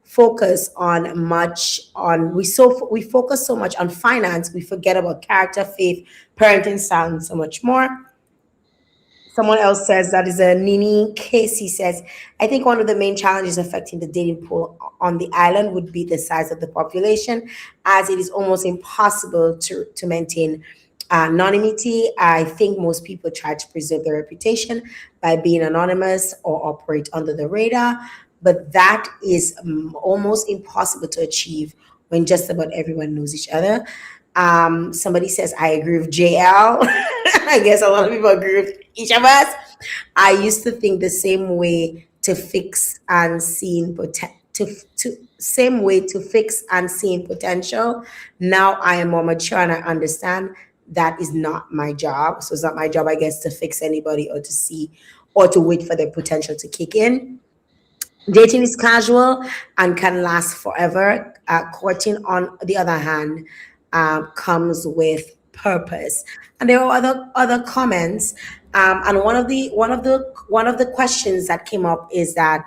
focus so much on finance, we forget about character, faith, parenting style, and so much more. Someone else says, that is a Nini Casey says, I think one of the main challenges affecting the dating pool on the island would be the size of the population, as it is almost impossible to maintain anonymity. I think most people try to preserve their reputation by being anonymous or operate under the radar, but that is almost impossible to achieve when just about everyone knows each other. Somebody says, I agree with JL. I guess a lot of people agree with each of us. I used to think the same way to fix and seeing potential. Now I am more mature and I understand that is not my job. So it's not my job, I guess, to fix anybody or to see or to wait for their potential to kick in. Dating is casual and can last forever. Courting, on the other hand, comes with purpose. And there are other comments. And one of the questions that came up is that,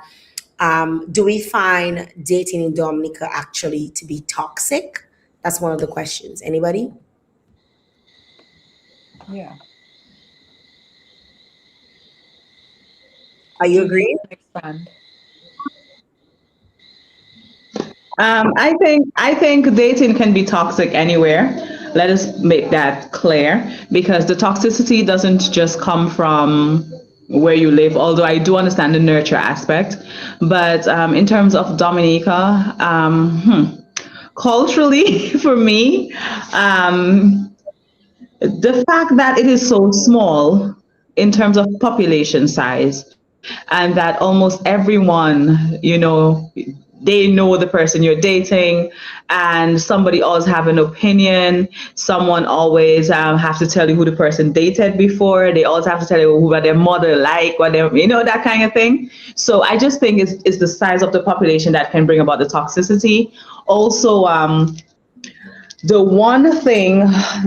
do we find dating in Dominica actually to be toxic? That's one of the questions. Anybody? Yeah. Are you agreeing? Expand. I think dating can be toxic anywhere. Let us make that clear, because the toxicity doesn't just come from where you live, although I do understand the nurture aspect. But in terms of Dominica, culturally, for me, the fact that it is so small in terms of population size, and that almost everyone, they know the person you're dating, and somebody always have an opinion. Someone always have to tell you who the person dated before. They always have to tell you what their mother like, that kind of thing. So I just think it's the size of the population that can bring about the toxicity. Also, the one thing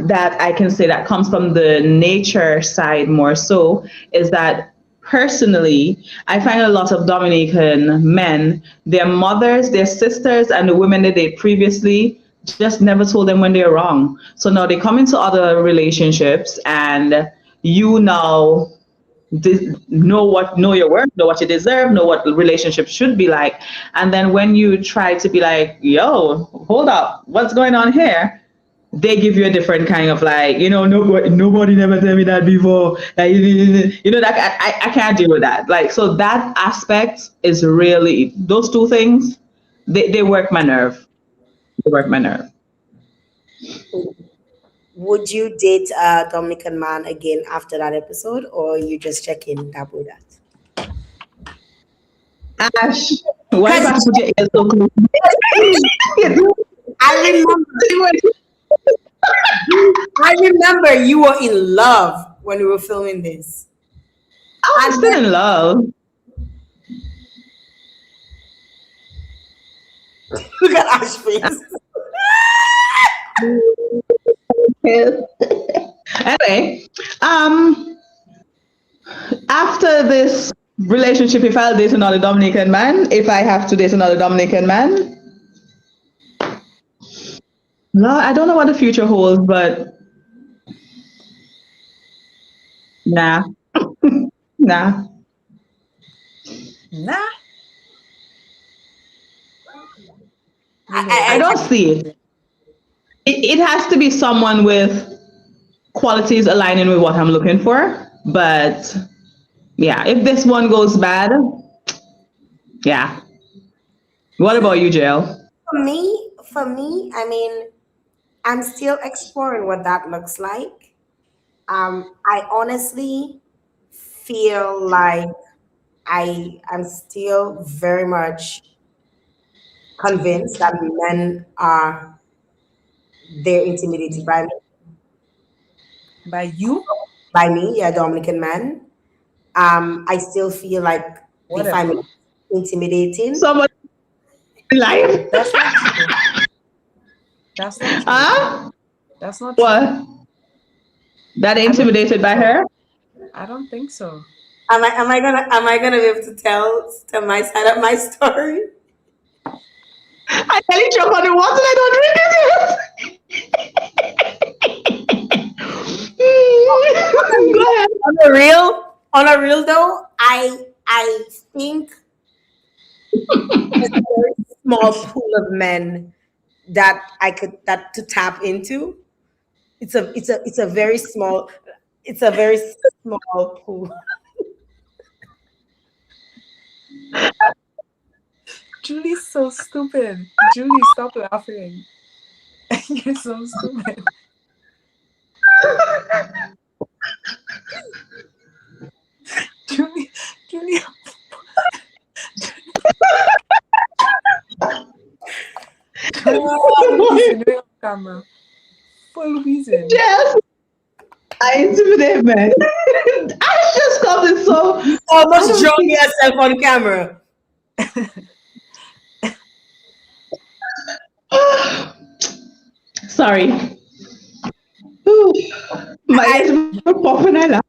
that I can say that comes from the nature side more so is that, personally, I find a lot of Dominican men, their mothers, their sisters, and the women that they previously just never told them when they're wrong. So now they come into other relationships, and you now know your worth, know what you deserve, know what the relationship should be like. And then when you try to be like, yo, hold up, what's going on here? They give you a different kind of nobody never tell me that before. That I can't deal with that. So that aspect is really, those two things, they work my nerve. They work my nerve. Would you date a Dominican man again after that episode, or you just check in that with that? Ash, why you have to put your ears so close? I remember you were in love when we were filming this. I'm still in love. Look at Ash face. Anyway, after this relationship, if I'll date another Dominican man, if I have to date another Dominican man, no, I don't know what the future holds, but nah. Nah. I don't see it. It has to be someone with qualities aligning with what I'm looking for. But yeah, if this one goes bad, yeah. What about you, Jael? For me, I mean, I'm still exploring what that looks like. I honestly feel like I am still very much convinced that men are they're intimidated By you? by me, yeah, Dominican men. I still feel like they find me Whatever. intimidating. Someone in life? That's not true. That's not true. Huh? That's not true. What? That I don't intimidated think by so. her? I don't think so. Am I gonna be able to tell my side of my story? I nearly choke on the water. I don't drink it. Go ahead. On a real though, I think there's a very small pool of men that to tap into. It's a very small pool. Julie's so stupid. Julie, stop laughing. You're so stupid. Julie, Julie, Julie, full reason you're on camera. Full reason. Yes, I intimidate men. I just got it so. I Almost don't drawing think. yourself on camera. Sorry. Whew. My I ears were popping. I laugh.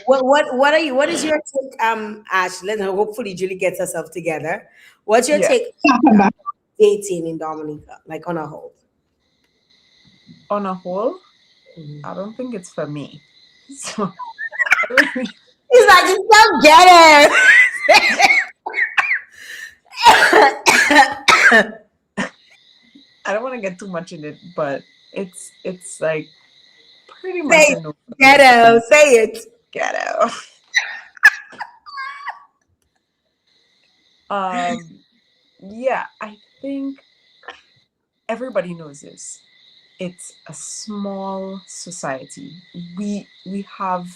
what is your take, Ash? Hopefully Julie gets herself together. What's your Yeah. take on dating in Dominica, like on a whole? On a whole, Mhm. I don't think it's for me. So I don't think- He's like, you don't get it. I don't want to get too much in it, but it's like pretty much Say a it, no for me. ghetto, say it. Get out. Yeah, I think everybody knows this. It's a small society. We have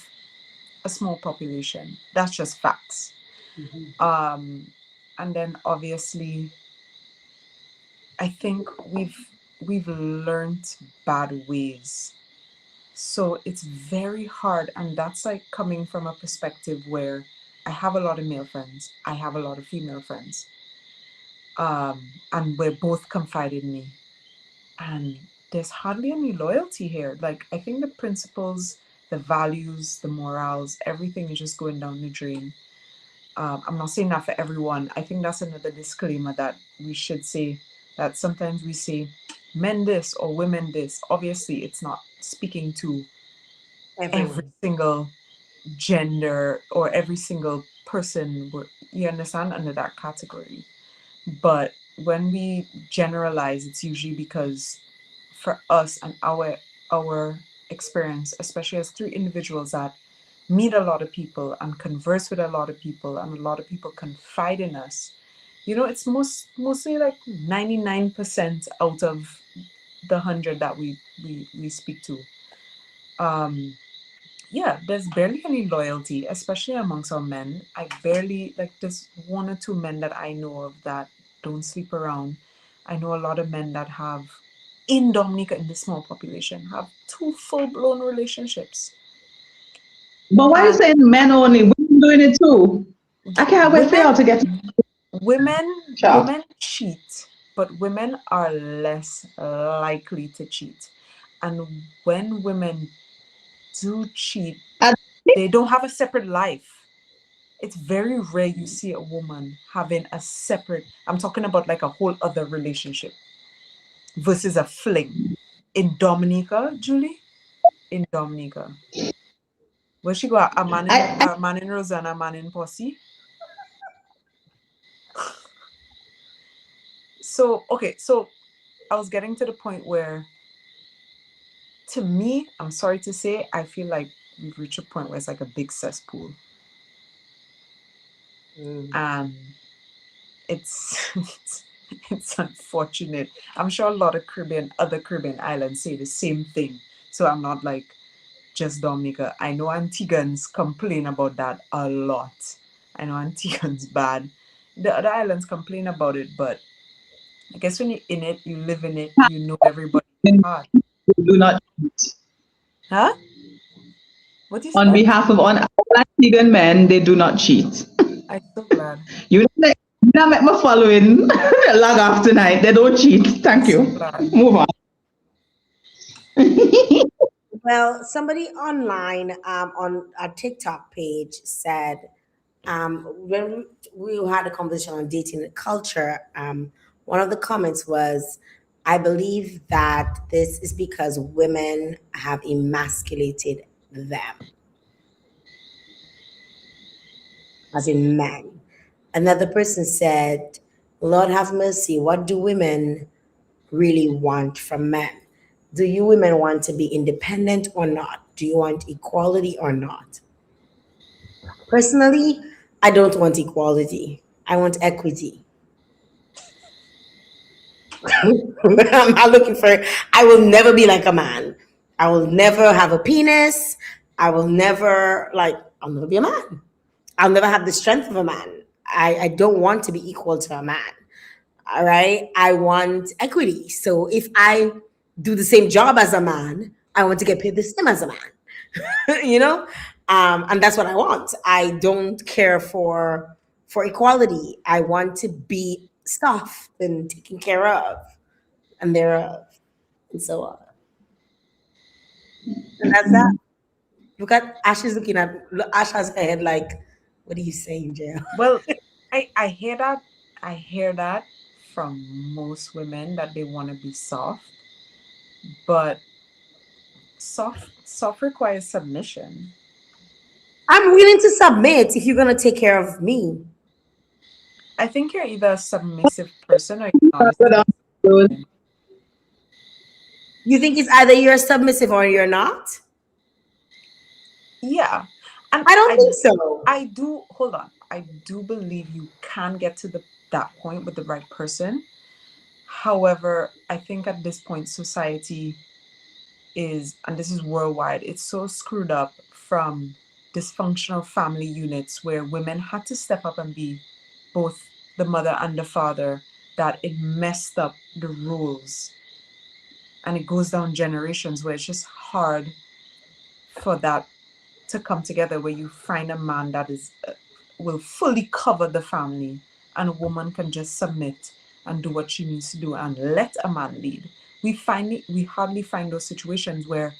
a small population. That's just facts. Um, and then obviously, I think we've learned bad ways. So it's very hard, and that's like coming from a perspective where I have a lot of male friends, I have a lot of female friends, and we're both confide in me. And there's hardly any loyalty here. Like I think the principles, the values, the morals, everything is just going down the drain. I'm not saying that for everyone. I think that's another disclaimer that we should say, that sometimes we say men this or women this. Obviously, it's not speaking to every Everyone. single gender or every single person, you understand, under that category. But when we generalize, it's usually because for us and our experience, especially as three individuals that meet a lot of people and converse with a lot of people and a lot of people confide in us, it's mostly like 99% out of the 100 that we speak to. um yeah, there's barely any loyalty, especially amongst our men. I barely, like, there's one or two men that I know of that don't sleep around. I know a lot of men that have, in Dominica, in this small population, have two full-blown relationships. But why are you And saying men only? Women doing it too. I can't wait for women, y'all to get to child. women cheat, but women are less likely to cheat. And when women do cheat, And they don't have a separate life. It's very rare you see a woman having a separate, I'm talking about like a whole other relationship versus a fling. In Dominica, Julie, in Dominica, where she got I a man in Rosanna, a man in Posse. So okay, so I was getting to the point where, to me, I'm sorry to say, I feel like we've reached a point where it's like a big cesspool. Mm. And it's it's unfortunate. I'm sure a lot of other Caribbean islands say the same thing. So I'm not like just Dominica. I know Antiguans complain about that a lot. I know Antiguans bad. The other islands complain about it, but I guess when you're in it, you live in it, you know everybody And hard. they do not cheat. Huh? What you On said? behalf of all Antiguan men, they do not cheat. I'm so glad. You don't make my following log off tonight. They don't cheat. I'm Thank so you. glad. Move on. Well, somebody online on our TikTok page said when we had a conversation on dating and culture, one of the comments was, I believe that this is because women have emasculated them, as in men. Another person said, Lord have mercy, what do women really want from men? Do you women want to be independent or not? Do you want equality or not? Personally, I don't want equality. I want equity. I'm not looking for it. I will never be like a man. I will never have a penis. I will never I'll never be a man. I'll never have the strength of a man. I don't want to be equal to a man. All right. I want equity. So if I do the same job as a man, I want to get paid the same as a man. you know? And that's what I want. I don't care for equality. I want to be soft and taken care of and thereof and so on. And that's that. Look at Ash is looking at Ash has her head like, what are you saying, Jail? Well, I hear that. I hear that from most women that they want to be soft, but soft requires submission. I'm willing to submit if you're gonna take care of me. I think you're either a submissive person or you're not a submissive person. You think it's either you're submissive or you're not? Yeah. And I don't think so. I do hold on. I do believe you can get to that point with the right person. However, I think at this point society is, and this is worldwide, it's so screwed up from dysfunctional family units where women had to step up and be both the mother and the father, that it messed up the rules. And it goes down generations where it's just hard for that to come together, where you find a man that is will fully cover the family and a woman can just submit and do what she needs to do and let a man lead. We hardly find those situations where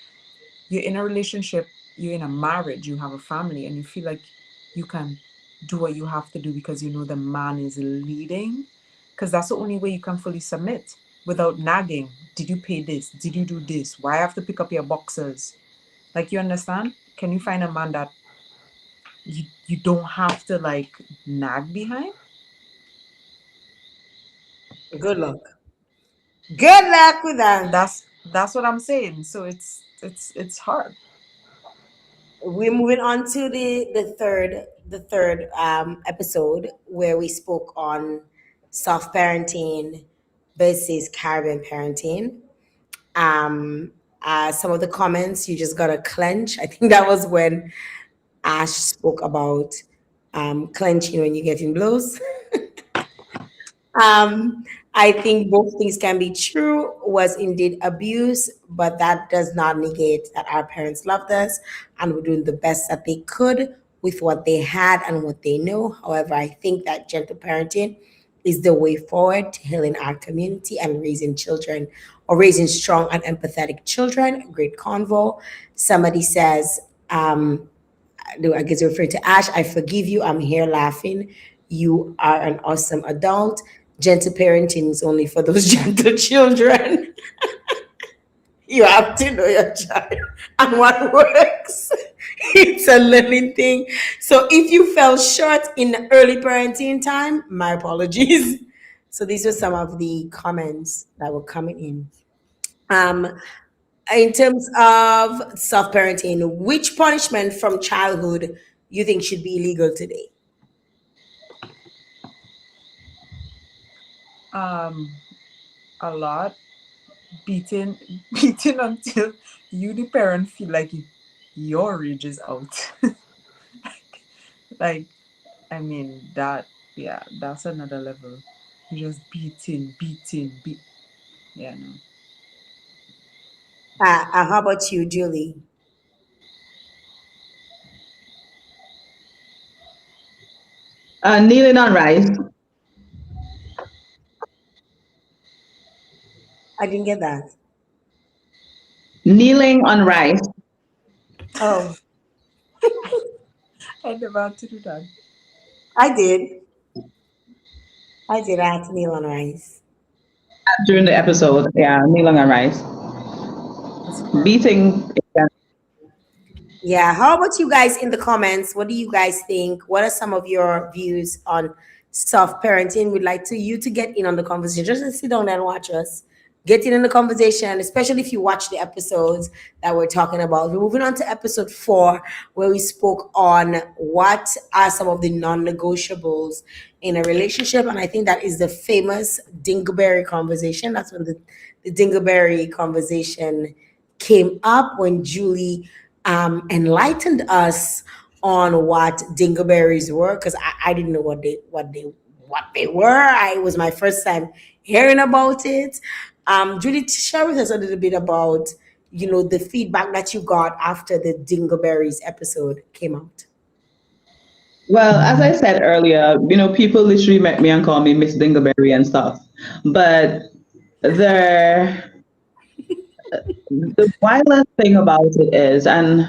you're in a relationship, you're in a marriage, you have a family, and you feel like you can do what you have to do because you know the man is leading. Because that's the only way you can fully submit without nagging. Did you pay this? Did you do this? Why I have to pick up your boxes? Like, you understand? Can you find a man that you don't have to like nag behind? Good luck. Good luck with that. That's what I'm saying. So it's hard. We're moving on to the third episode where we spoke on soft parenting versus Caribbean parenting. Some of the comments you just gotta clench. I think that was when Ash spoke about clenching when you're getting blows. Um, I think both things can be true, was indeed abuse, but that does not negate that our parents loved us and were doing the best that they could with what they had and what they know. However, I think that gentle parenting is the way forward to healing our community and raising children or raising strong and empathetic children. Great convo. Somebody says, I guess referring to Ash, I forgive you. I'm here laughing. You are an awesome adult. Gentle parenting is only for those gentle children. You have to know your child and what works. It's a learning thing. So if you fell short in early parenting time, my apologies. So these were some of the comments that were coming in. In terms of self-parenting, which punishment from childhood you think should be illegal today? Um, a lot. Beating, beating until you, the parent, feel like your rage is out. Like, I mean, that, yeah, that's another level. You just beating, beating, beat. Yeah, no. How about you, Julie? Kneeling on rice. I didn't get that. Kneeling on rice. Oh, I never had to do that. I did. I did. I had to kneel on rice. During the episode, yeah, kneeling on rice. That's horrible. Beating. Yeah. Yeah. How about you guys in the comments? What do you guys think? What are some of your views on soft parenting? We'd like you to get in on the conversation. Just sit down and watch us. Get in the conversation, especially if you watch the episodes that we're talking about. We're moving on to episode 4, where we spoke on what are some of the non-negotiables in a relationship. And I think that is the famous Dingleberry conversation. That's when the Dingleberry conversation came up, when Julie enlightened us on what dingleberries were, because I didn't know what they were. It was my first time hearing about it. Julie, share with us a little bit about the feedback that you got after the dingleberries episode came out. Well, as I said earlier, people literally met me and call me Miss Dingleberry and stuff. But the the wildest thing about it is, and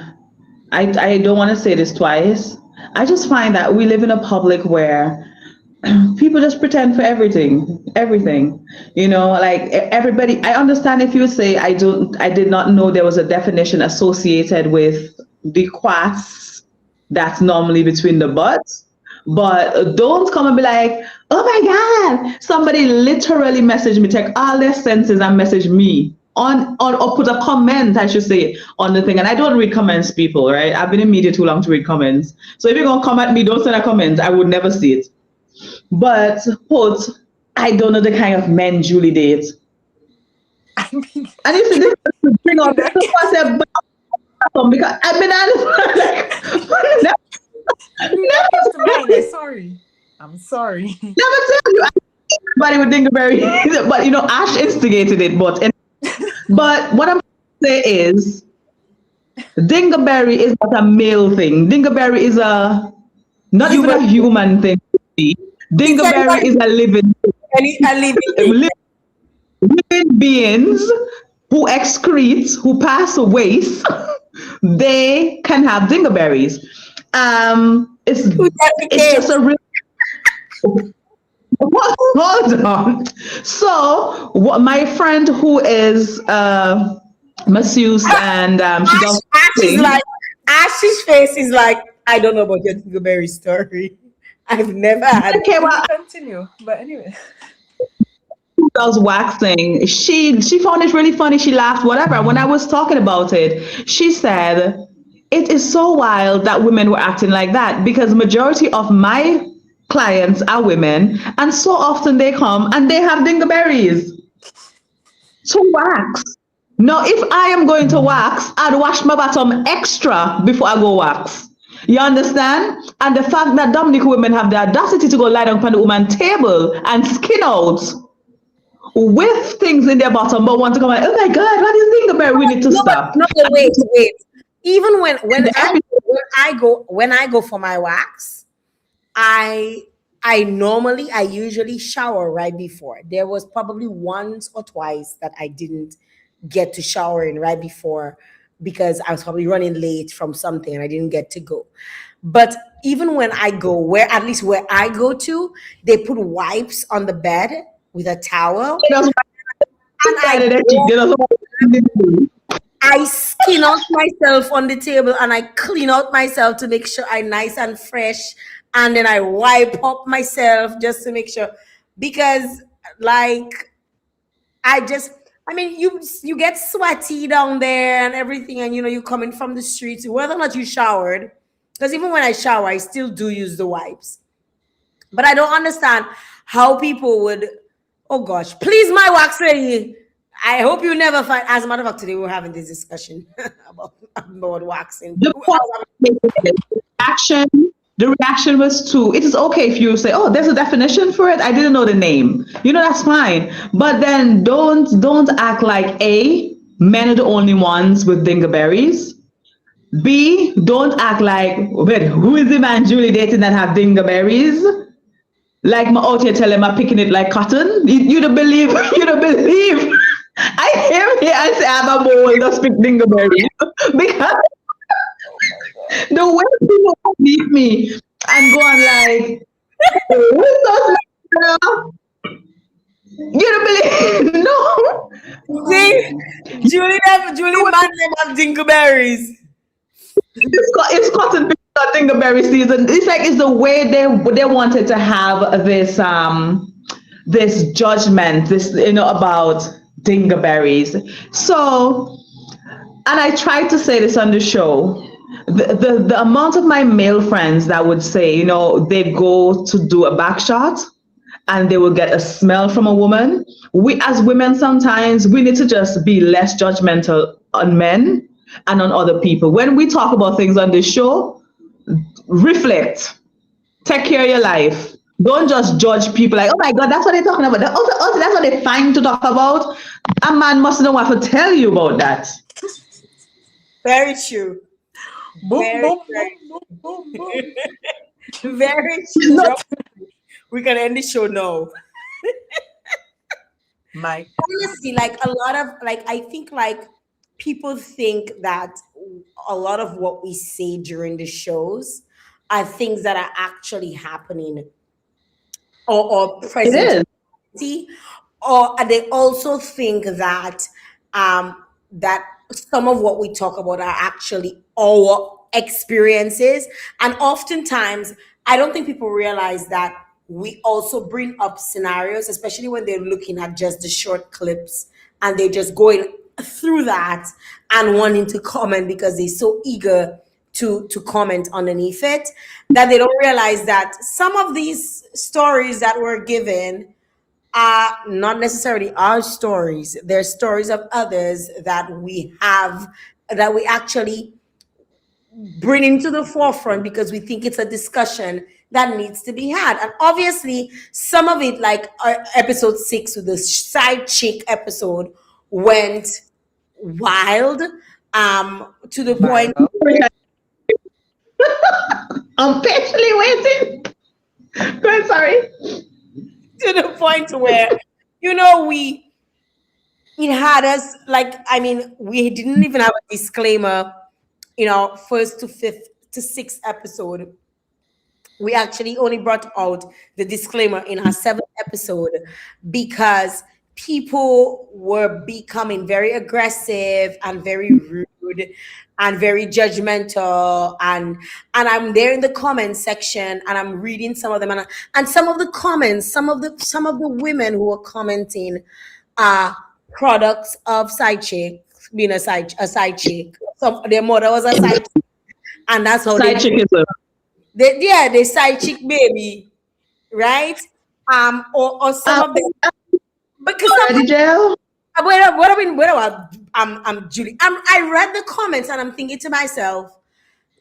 I don't want to say this twice, I just find that we live in a public where people just pretend for everything. Like everybody. I understand if you say I did not know there was a definition associated with the quas that's normally between the butts. But don't come and be like, oh my God, somebody literally messaged me, take all their senses and message me on or put a comment, I should say, on the thing. And I don't read comments, people, right? I've been in media too long to read comments. So if you're gonna come at me, don't send a comment. I would never see it. But put, I don't know the kind of men Julie dates. I mean, And you see this bring up the concept because I've been honest, like, that comes to mind. I'm sorry. never tell you. Everybody with Dingleberry, but Ash instigated it. But what I'm trying to say is, Dingleberry is not a male thing. Dingleberry is not even a human thing. Dingleberry is a living beings who excrete, who pass waste. They can have dingleberries. It's just a real. Hold on. So, my friend who is masseuse and she does. Ash's face is like, I don't know about your dingleberry story. I've never had. Okay, well, Continue. But anyway. does waxing. She found it really funny. She laughed, whatever. When I was talking about it, she said, it is so wild that women were acting like that, because majority of my clients are women, and so often they come and they have dingleberries to wax. Now, if I am going to wax, I'd wash my bottom extra before I go wax. You understand? And the fact that Dominican women have the audacity to go lie down on the woman's table and skin out with things in their bottom, but want to come like, oh my God, what is dingleberry? We need to stop. No, wait. Even when I go for my wax, I usually shower right before. There was probably once or twice that I didn't get to shower in right before, because I was probably running late from something and I didn't get to go. But even when I go, where I go to, they put wipes on the bed with a towel. I skin out myself on the table and I clean out myself to make sure I'm nice and fresh. And then I wipe up myself just to make sure, because you get sweaty down there and everything, and you're coming from the streets, whether or not you showered, because even when I shower, I still do use the wipes. But I don't understand how people would Oh gosh, please, my wax lady. I hope you never find. As a matter of fact, today we're having this discussion about waxing. The point is, reaction, the reaction was to, it is okay if you say, oh, there's a definition for it. I didn't know the name. That's fine. But then don't act like A, men are the only ones with dingleberries. B, don't act like, wait, who is the man Julie dating that have dingleberries? Like my out here tell him I'm picking it like cotton. You don't believe, you don't believe. I hear me and say I'm a bowl that speak dingleberries. Because the way people meet me and go on like, who is those girl? You don't believe? No. See, Julie man them have dingleberries. It's cotton picking, not dingleberry season. It's like it's the way they wanted to have this judgment, about dingleberries. So, and I tried to say this on the show. The amount of my male friends that would say, they go to do a back shot and they will get a smell from a woman. We as women sometimes we need to just be less judgmental on men and on other people. When we talk about things on this show, reflect, take care of your life. Don't just judge people like, oh my God, that's what they're talking about. Also, that's what they find to talk about. A man must know what to tell you about that. Very true. Boom, Very, boom, very, boom, boom, boom, boom. very true. We can end the show now. Mike. Honestly, like a lot of I think people think that a lot of what we say during the shows are things that are actually happening or present, or they also think that that some of what we talk about are actually our experiences, and oftentimes I don't think people realize that we also bring up scenarios, especially when they're looking at just the short clips and they're just going through that and wanting to comment because they're so eager to comment underneath it, that they don't realize that some of these stories that were given are not necessarily our stories. They're stories of others that we actually bring into the forefront because we think it's a discussion that needs to be had. And obviously, some of it, like episode 6 with the side chick episode, went wild to the point. I'm patiently waiting. Go ahead, sorry. To the point where, it had us we didn't even have a disclaimer, first to fifth to sixth episode. We actually only brought out the disclaimer in our 7th episode because people were becoming very aggressive and very rude and very judgmental, and I'm there in the comment section and I'm reading some of them, and some of the comments, some of the women who are commenting are products of side chick, being a side chick. So their mother was a side chick, and that's how side chick is the side chick baby, right? Or some of them, because I'm Julie. I read the comments and I'm thinking to myself,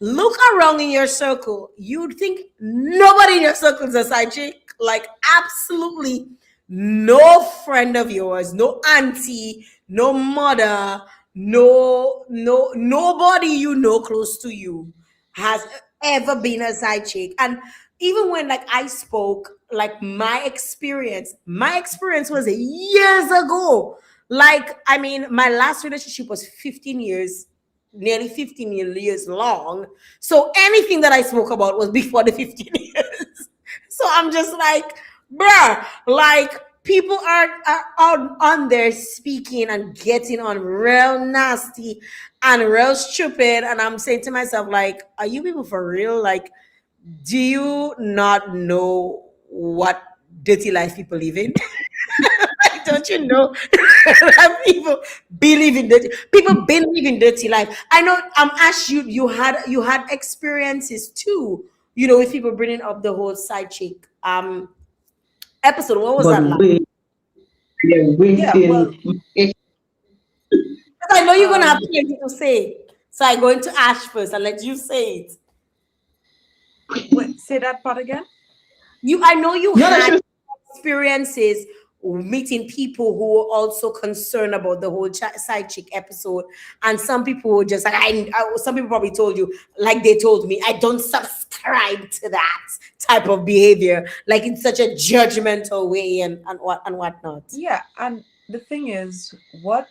look around in your circle. You'd think nobody in your circle is a side chick. Like absolutely no friend of yours, no auntie, no mother, nobody close to you has ever been a side chick. And even when I spoke, my experience was years ago. My last relationship was 15 years, nearly 15 years long. So anything that I spoke about was before the 15 years. So I'm just bruh, people are on there speaking and getting on real nasty and real stupid. And I'm saying to myself, are you people for real? Do you not know what dirty life people live in? Don't you know that people believe in dirty life? I know. Ash, you had experiences too. With people bringing up the whole side chick episode. What was that like? They're Yeah, well, waiting. Because I know you're gonna have um, plenty to say. So I'm going to Ash first and let you say it. wait, say that part again. I know you No, that's had just, experiences meeting people who were also concerned about the whole side chick episode, and some people were just like, some people probably told you, like they told me, I don't subscribe to that type of behavior, like in such a judgmental way and whatnot. Yeah, and the thing is, what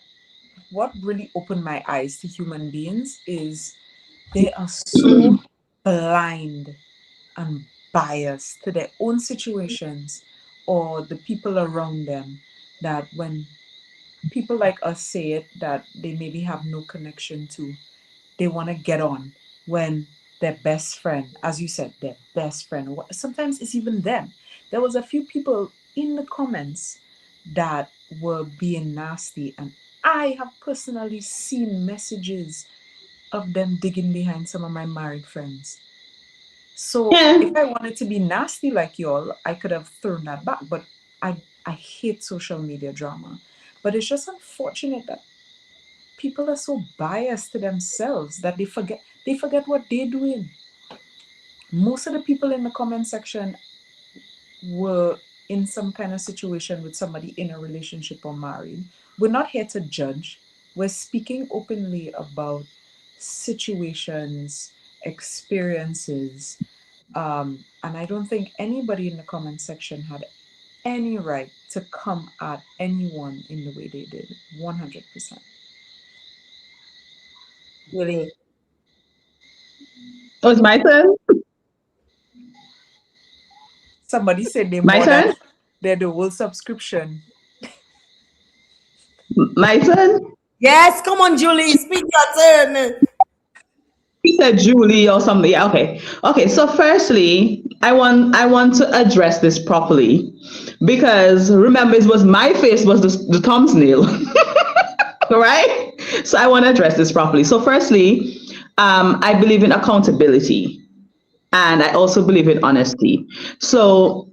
really opened my eyes to human beings is they are so blind and biased to their own situations or the people around them, that when people like us say it that they maybe have no connection to, they want to get on when their best friend, as you said, their best friend, or sometimes it's even them. There was a few people in the comments that were being nasty, and I have personally seen messages of them digging behind some of my married friends. So yeah. if I wanted to be nasty like y'all, I could have thrown that back. But I hate social media drama. But it's just unfortunate that people are so biased to themselves that they forget what they're doing. Most of the people in the comment section were in some kind of situation with somebody in a relationship or married. We're not here to judge. We're speaking openly about situations, experiences, and I don't think anybody in the comment section had any right to come at anyone in the way they did. 100%. Really. Oh, it's my turn. Somebody said they My more than turn. they're the whole subscription. My turn. Yes, come on, Julie, speak your turn. He said Julie or something. Yeah, okay. Okay. So firstly, I want to address this properly because remember it was my face was the thumbnail. Right? So I want to address this properly. So firstly, I believe in accountability and I also believe in honesty. So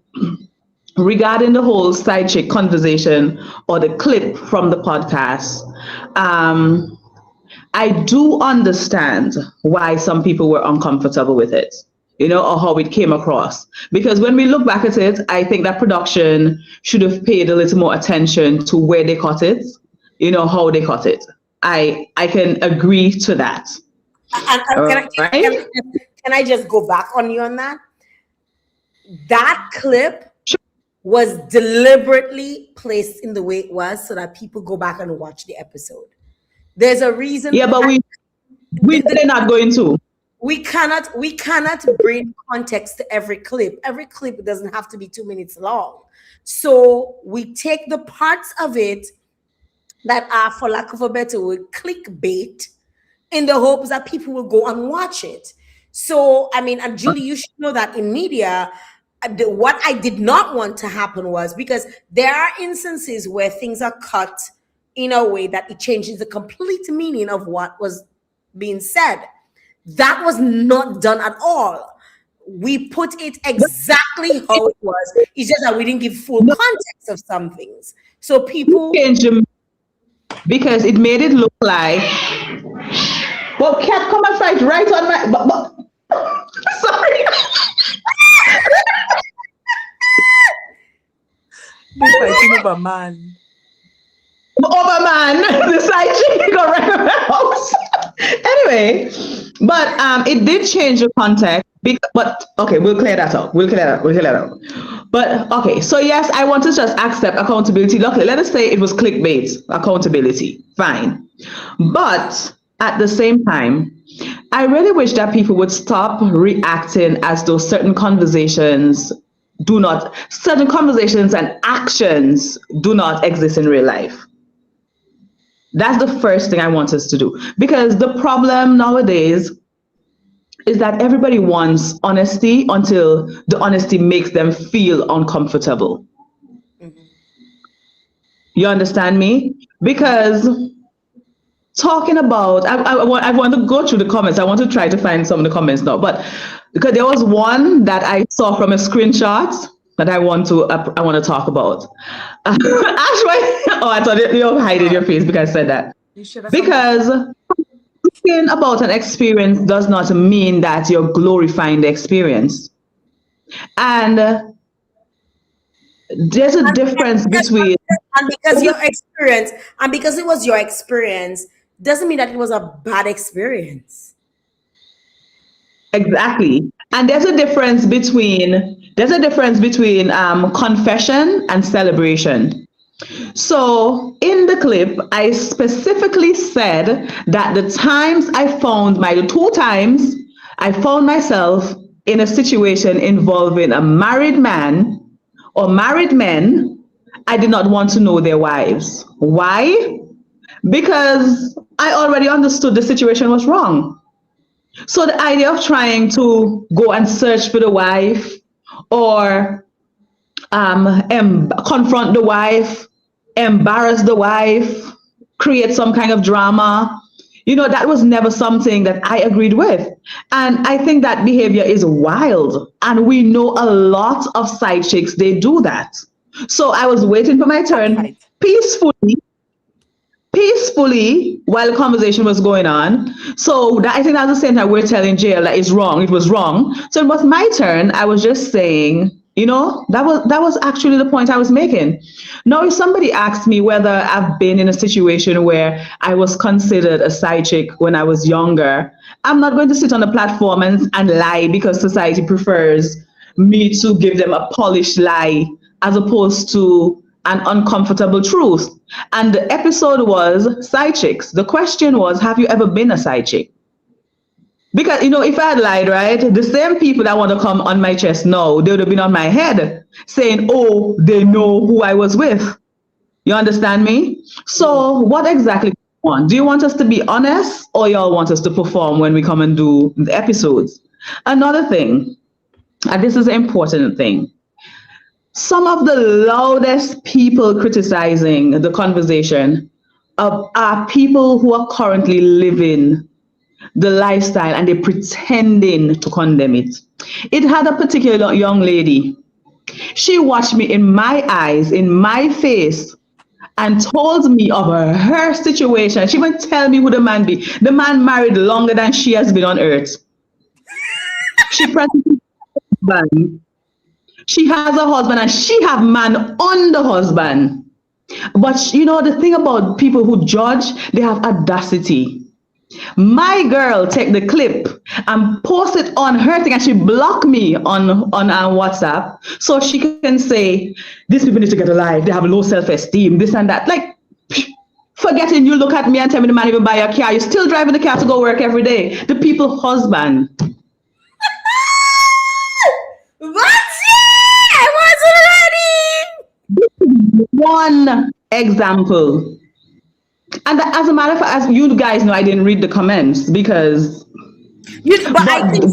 regarding the whole side chick conversation or the clip from the podcast, um, I do understand why some people were uncomfortable with it, or how it came across. Because when we look back at it, I think that production should have paid a little more attention to where they caught it, how they caught it. I can agree to that. And All right. can I just go back on you on that? That clip was deliberately placed in the way it was so that people go back and watch the episode. There's a reason. Yeah, but they're not going to. We cannot bring context to every clip. Every clip doesn't have to be 2 minutes long. So we take the parts of it that are, for lack of a better word, clickbait, in the hopes that people will go and watch it. So, I mean, and Julie, you should know that in media, what I did not want to happen was, because there are instances where things are cut in a way that it changes the complete meaning of what was being said. That was not done at all. We put it exactly how it was. It's just that we didn't give full context of some things. So people Change them because it made it look like, well, cat come and fight right on my. Sorry. They're fighting over man. Over man, the side chick got right around the house. Anyway, but it did change the context. But okay, we'll clear that up. We'll clear that up. But okay, so yes, I want to just accept accountability. Look, let us say it was clickbait, accountability, fine. But at the same time, I really wish that people would stop reacting as though certain conversations and actions do not exist in real life. That's the first thing I want us to do. Because the problem nowadays is that everybody wants honesty until the honesty makes them feel uncomfortable. Mm-hmm. You understand me? Because talking about, I want to go through the comments. I want to try to find some of the comments now. But because there was one that I saw from a screenshot, that I want to talk about. Actually, oh, I thought you're hiding your face because I said that. You should have. Because talking about an experience does not mean that you're glorifying the experience. And there's a difference between. And because it was your experience, doesn't mean that it was a bad experience. Exactly. And there's a difference between confession and celebration. So in the clip, I specifically said that the two times I found myself in a situation involving a married man or married men, I did not want to know their wives. Why? Because I already understood the situation was wrong. So the idea of trying to go and search for the wife or confront the wife, embarrass the wife, create some kind of drama, that was never something that I agreed with. And I think that behavior is wild. And we know a lot of side chicks, they do that. So I was waiting for my turn peacefully while the conversation was going on. So I think that's the same time we're telling JL that it's wrong. It was wrong. So it was my turn. I was just saying, that was actually the point I was making. Now, if somebody asks me whether I've been in a situation where I was considered a side chick when I was younger, I'm not going to sit on a platform and lie because society prefers me to give them a polished lie as opposed to an uncomfortable truth. And the episode was side chicks. The question was, have you ever been a side chick? Because, if I had lied, right, the same people that want to come on my chest now, they would have been on my head saying, oh, they know who I was with. You understand me? So what exactly do you want? Do you want us to be honest, or y'all want us to perform when we come and do the episodes? Another thing, and this is an important thing, some of the loudest people criticizing the conversation are people who are currently living the lifestyle and they're pretending to condemn it. It had a particular young lady. She watched me in my eyes, in my face, and told me of her situation. She would tell me who the man be. The man married longer than she has been on earth. She presently has a husband. She has a husband and she have man on the husband. But the thing about people who judge, they have audacity. My girl take the clip and post it on her thing, and she blocked me on WhatsApp so she can say, these people need to get alive, they have low self-esteem, this and that. Like, forgetting you look at me and tell me the man even buy a car, you're still driving the car to go work every day. The people's husband. One example. And as a matter of fact, as you guys know, I didn't read the comments because I think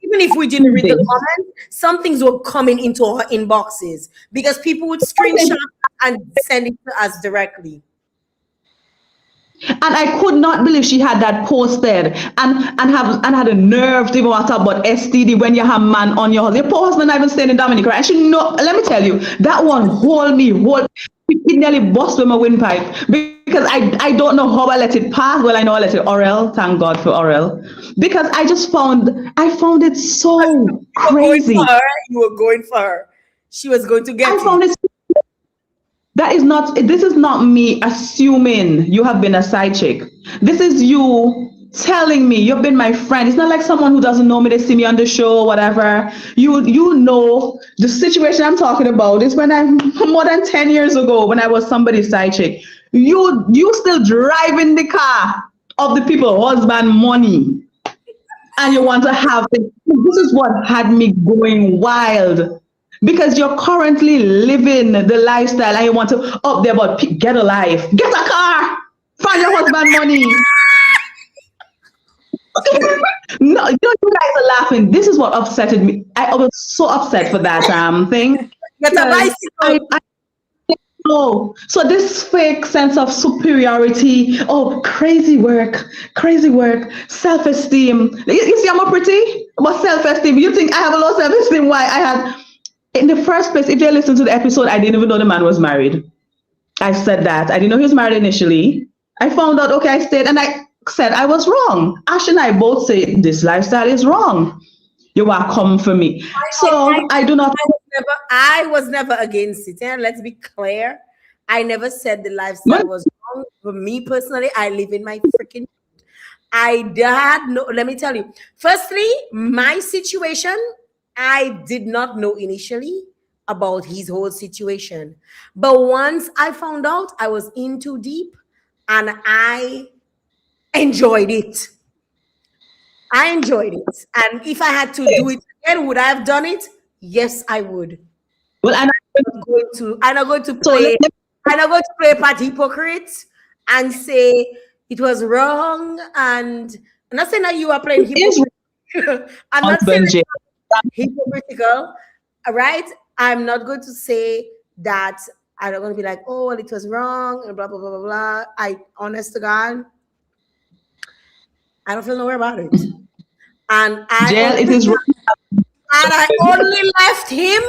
even if we didn't read the comments, some things were coming into our inboxes because people would screenshot and send it to us directly. And I could not believe she had that posted and had a nerve to even talk about STD when you have man on your husband not even staying in Dominica. And she let me tell you, that one it nearly bust with my windpipe because I don't know how I let it pass. Well, I know I let it oral. Thank God for oral. Because I found it so crazy. You were going for her. She was going to get I found it. This is not me assuming you have been a side chick. This is you telling me you've been my friend. It's not like someone who doesn't know me, they see me on the show or whatever. You know the situation I'm talking about is when I'm more than 10 years ago when I was somebody's side chick. You still driving the car of the people's husband money and you want to have it. This is what had me going wild. Because you're currently living the lifestyle and you want to up there about get a life, get a car, find your husband money. No, you guys are laughing. This is what upsetted me. I was so upset for that thing. Get a bicycle. No. So this fake sense of superiority, crazy work, self-esteem. You see, I'm a pretty, but self-esteem. You think I have a low self-esteem? Why? in the first place, if you listen to the episode, I didn't even know the man was married. I said that. I didn't know he was married initially. I found out, okay, I stayed and I said I was wrong. Ash and I both say this lifestyle is wrong. You are coming for me. So I do not. I was never against it. And let's be clear. I never said the lifestyle was wrong. For me personally, I live in my freaking. I had no. Let me tell you. Firstly, my situation, I did not know initially about his whole situation. But once I found out, I was in too deep, and I enjoyed it. I enjoyed it. And if I had to do it again, would I have done it? Yes, I would. Well, and I'm not going to play. I'm not going to play part hypocrite and say it was wrong. And I'm not saying that you are playing hypocrite. I'm not saying that hypocritical. All right. I'm not going to say that. I'm not going to be like, oh, well, it was wrong and blah blah blah blah blah. Honest to God, I don't feel nowhere about it. And I only left him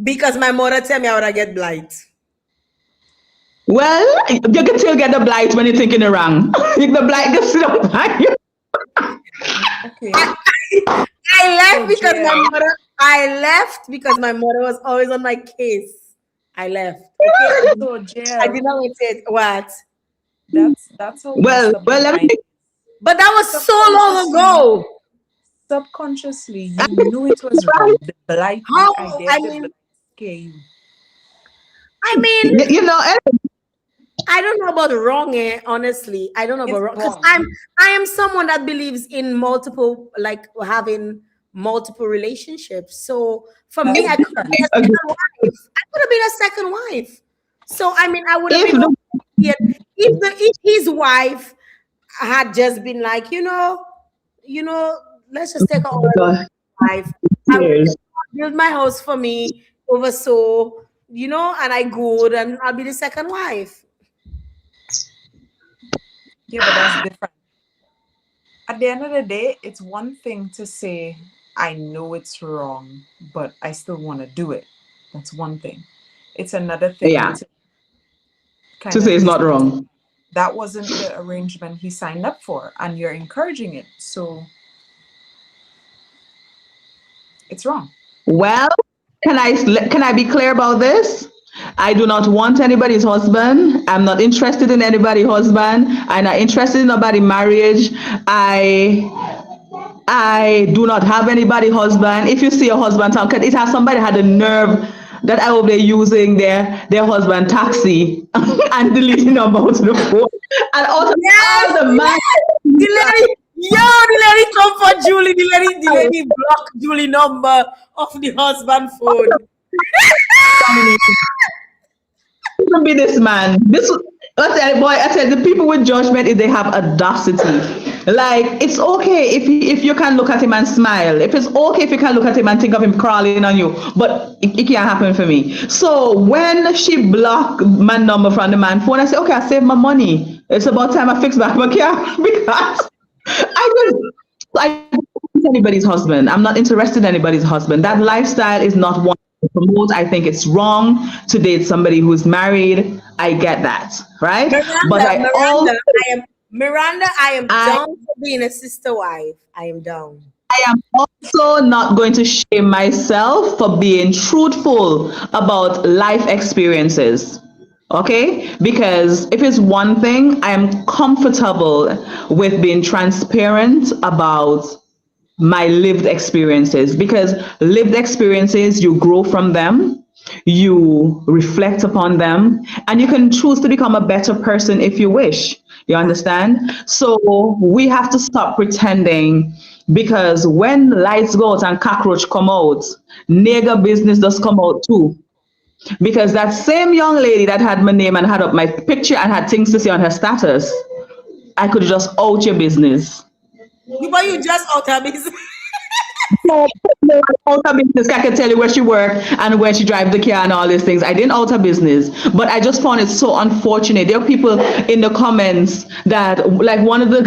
because my mother tell me I would get blight. Well, you can still get the blight when you're thinking the wrong. The blight can still by you. Okay. I left because my mother was always on my case. I left. Okay? So, Jill, I did not want it. What? That's how. Well, let me. But that was so long ago. Subconsciously, you knew it was wrong. The blight, came. I mean, You know, I don't know about wrong, honestly. I don't know about wrong because I am someone that believes in multiple, like having multiple relationships. So for me, I could have been a second wife. I could have been a second wife. So I mean, I would have been if his wife had just been like, you know, let's just take our wife. Build my house for me over so, and I good and I'll be the second wife. Yeah, but that's different. At the end of the day, it's one thing to say, I know it's wrong, but I still want to do it. That's one thing. It's another thing to say it's not wrong. That wasn't the arrangement he signed up for, and you're encouraging it. So it's wrong. Well, can I be clear about this? I do not want anybody's husband. I'm not interested in anybody's husband. I'm not interested in nobody's marriage. I do not have anybody's husband. If you see a husband, it has somebody had a nerve that I will be using their husband taxi and deleting them out of the phone. And also the man. The lady come for Julie. The lady block Julie number of the husband phone. Even be this man. I said the people with judgment is they have audacity. Like, it's okay if you can look at him and smile. If it's okay if you can look at him and think of him crawling on you, but it can't happen for me. So when she blocked my number from the man phone, I said, okay, I saved my money. It's about time I fix back my car because I don't want anybody's husband. I'm not interested in anybody's husband. That lifestyle is not one to promote. I think it's wrong to date somebody who's married. I get that, right? Miranda, I am down for being a sister wife. I am down. I am also not going to shame myself for being truthful about life experiences. Okay? Because if it's one thing, I am comfortable with being transparent about my lived experiences, because lived experiences, you grow from them, you reflect upon them, and you can choose to become a better person if you wish. You understand? So we have to stop pretending, because when lights go out and cockroach come out, nigger business does come out too. Because that same young lady that had my name and had up my picture and had things to say on her status, I could just out your business. But you just out her business. No, out her business. I can tell you where she worked and where she drives the car and all these things. I didn't out her business, but I just found it so unfortunate. There are people in the comments that, like one of the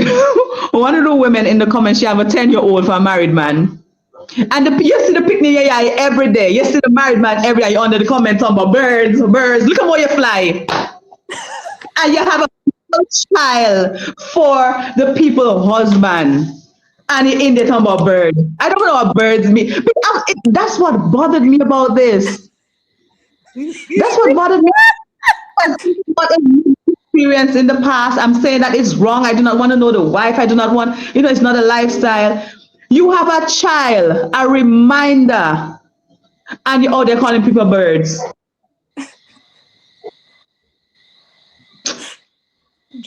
women in the comments, she have a 10-year-old for a married man. And you see the picnic yeah, every day. You see the married man every day. You under the comments on about birds, birds. Look at how you fly. And you have a child for the people husband. And you in there talking about birds. I don't know what birds mean. But that's what bothered me about this. That's what bothered me. What experience in the past. I'm saying that it's wrong. I do not want to know the wife. I do not want, it's not a lifestyle. You have a child, a reminder, and they're calling people birds.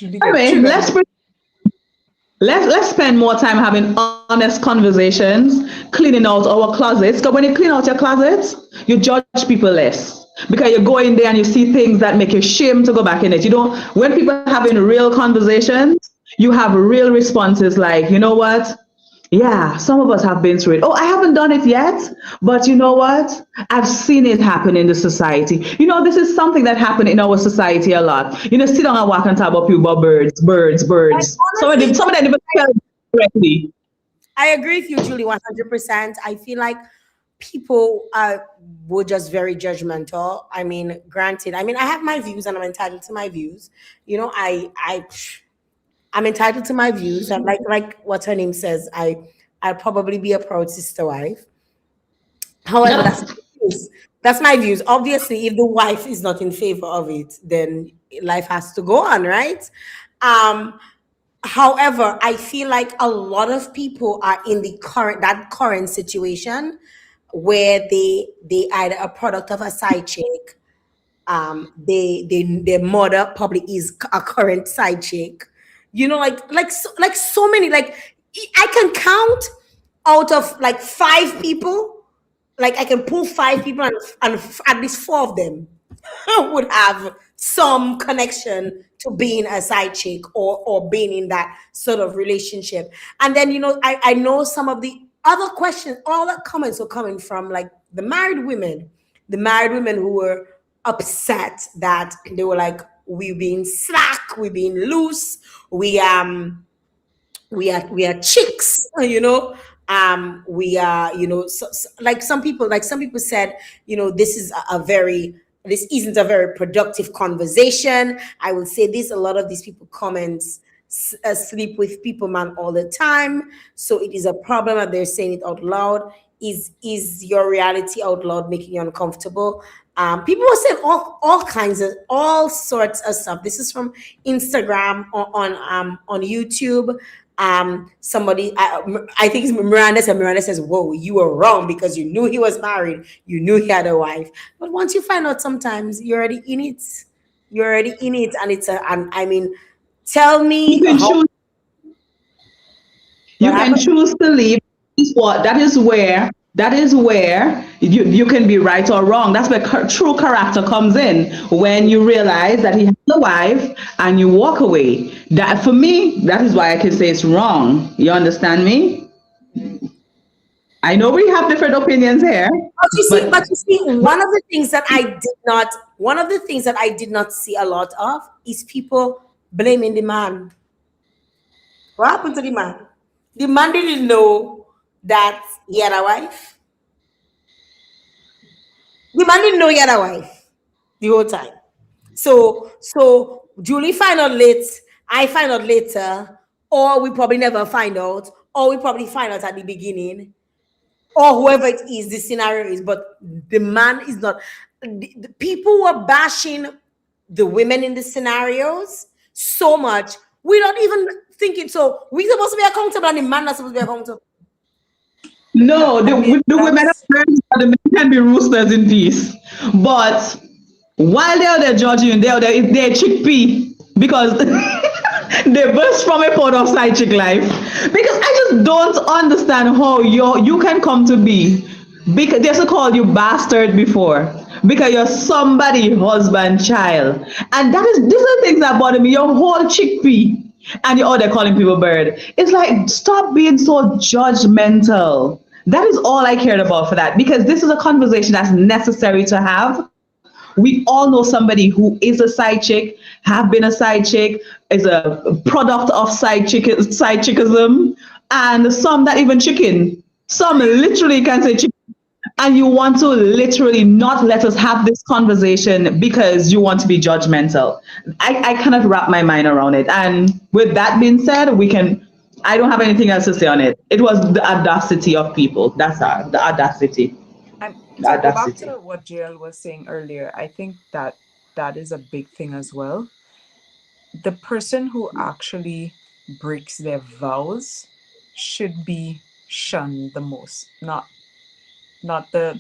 Anyway, let's spend more time having honest conversations, cleaning out our closets. Because when you clean out your closets, you judge people less. Because you go in there and you see things that make you shame to go back in it. When people are having real conversations, you have real responses like, you know what? Yeah, some of us have been through it. Oh, I haven't done it yet, but you know what? I've seen it happen in the society. This is something that happened in our society a lot. Sit down and walk and talk about people about birds. Some of them never tell correctly. I agree with you, Julie, 100%. I feel like people were just very judgmental. I mean, granted, I have my views and I'm entitled to my views. I'm entitled to my views. And like what her name says, I'll probably be a proud sister wife. However, that's my views. Obviously, if the wife is not in favor of it, then life has to go on, right? However, I feel like a lot of people are in that current situation where they either a product of a side chick, their mother probably is a current side chick. So many, I can count out of 5 people, I can pull 5 people and at least 4 of them would have some connection to being a side chick or being in that sort of relationship. And then, I know some of the other questions, all the comments are coming from the married women who were upset that they were like, we're being slack, we're being loose, we are chicks, we are, some people said, this isn't a very productive conversation. I would say this, a lot of these people comments sleep with people, man, all the time. So it is a problem that they're saying it out loud. Is your reality out loud making you uncomfortable? People were saying all sorts of stuff. This is from Instagram on YouTube. Somebody, I think it's Miranda said. Miranda says, "Whoa, you were wrong because you knew he was married. You knew he had a wife. But once you find out, sometimes you're already in it. And it's tell me." You can choose to leave. That is where you can be right or wrong. That's where true character comes in, when you realize that he has a wife and you walk away. That, for me, that is why I can say it's wrong. You understand me? I know we have different opinions here. But you see, one of the things that I did not see a lot of is people blaming the man. What happened to the man? The man didn't know that he had a wife. The man didn't know he had a wife the whole time. So Julie find out late, I find out later, or we probably never find out, or we probably find out at the beginning, or whoever it is, the scenario is, but the man is not. The people were bashing the women in the scenarios so much, we're not even thinking, so we're supposed to be accountable and the man not supposed to be accountable. No, the women are birds, the men can be roosters in peace. But while they're judging, they're chickpea because they burst from a pot of side chick life. Because I just don't understand how you can come to be. Because they used to call you bastard before. Because you're somebody's husband, child. And these are the things that bother me. Your whole chickpea. And they're calling people bird. It's like, stop being so judgmental. That is all I cared about for that, because this is a conversation that's necessary to have. We all know somebody who is a side chick, have been a side chick, is a product of side chickism, and some that even chicken. Some literally can say, and you want to literally not let us have this conversation because you want to be judgmental. I cannot wrap my mind around it. And with that being said, I don't have anything else to say on it. It was the audacity of people. That's the audacity. The To go back audacity. to what JL was saying earlier, I think that that is a big thing as well. The person who actually breaks their vows should be shunned the most, not the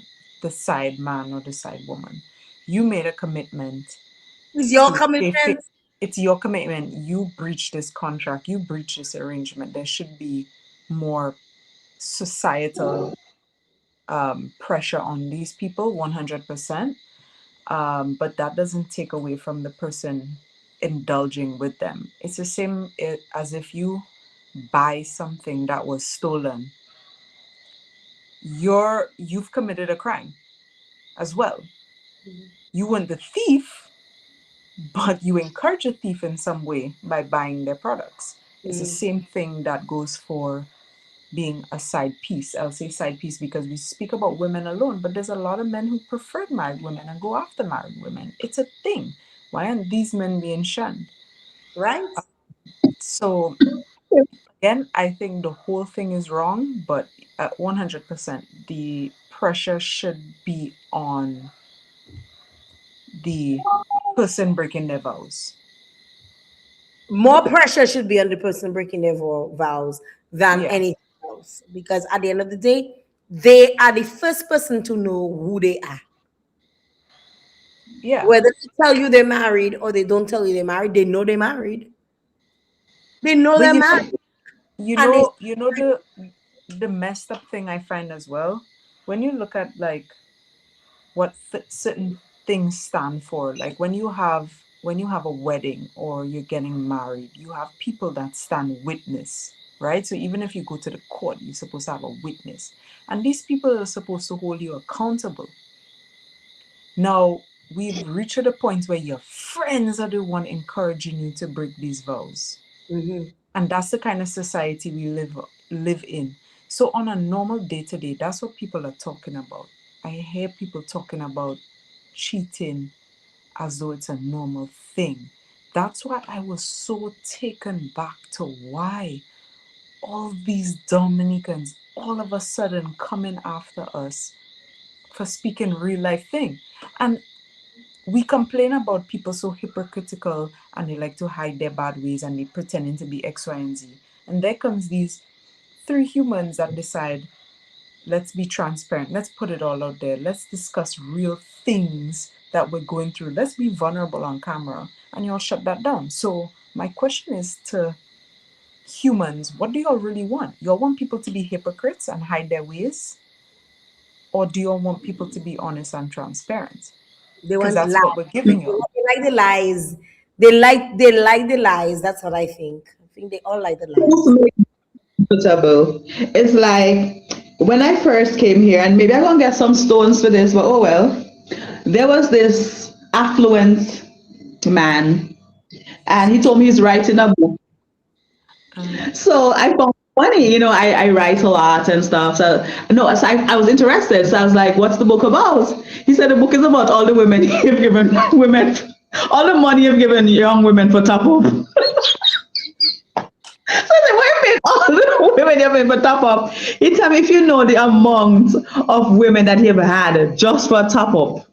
side man or the side woman. You made a commitment It's your to stay commitment. it's your commitment. You breached this contract, you breached this arrangement. There should be more societal pressure on these people, 100%. But that doesn't take away from the person indulging with them. It's the same as if you buy something that was stolen. You've committed a crime as well. You weren't the thief, but you encourage a thief in some way by buying their products. It's the same thing that goes for being a side piece. I'll say side piece because we speak about women alone, but there's a lot of men who prefer married women and go after married women. It's a thing. Why aren't these men being shunned? Right? So again, I think the whole thing is wrong, but at 100%, the pressure should be on the person breaking their vows. More pressure should be on the person breaking their vows than Yeah. anything else. Because at the end of the day, they are the first person to know who they are. Yeah. Whether they tell you they're married or they don't tell you they're married, they know they're married. They know But they're married. And it's you know the messed up thing I find as well, when you look at like what certain things stand for, like when you have a wedding or you're getting married, you have people that stand witness, right? So even if you go to the court, you're supposed to have a witness, and these people are supposed to hold you accountable. Now we've reached a point where your friends are the one encouraging you to break these vows. And that's the kind of society we live in. So on a normal day-to-day, that's what people are talking about. I hear people talking about cheating as though it's a normal thing. That's why I was so taken back to why all these Dominicans all of a sudden coming after us for speaking real life thing. And we complain about people so hypocritical and they like to hide their bad ways and they pretending to be X, Y, and Z. And there comes these three humans that decide, let's be transparent, let's put it all out there, let's discuss real things that we're going through, let's be vulnerable on camera, and y'all shut that down. So my question is to humans, what do y'all really want? Y'all want people to be hypocrites and hide their ways? Or do y'all want people to be honest and transparent? they Because want that's lies. what we're giving you. They like the lies. They like the lies. That's what I think. I think they all like the lies. Comfortable. It's like when I first came here, and maybe I'm gonna get some stones for this, but oh well. There was this affluent man, and he told me he's writing a book. So I found it funny, I write a lot and stuff. So no, so I was interested. So I was like, "What's the book about?" He said the book is about all the women you've given women, all the money you've given young women for top up. So I said, "Why you make all the women you've been for top up?" He tell me if you know the amount of women that he ever had just for top up.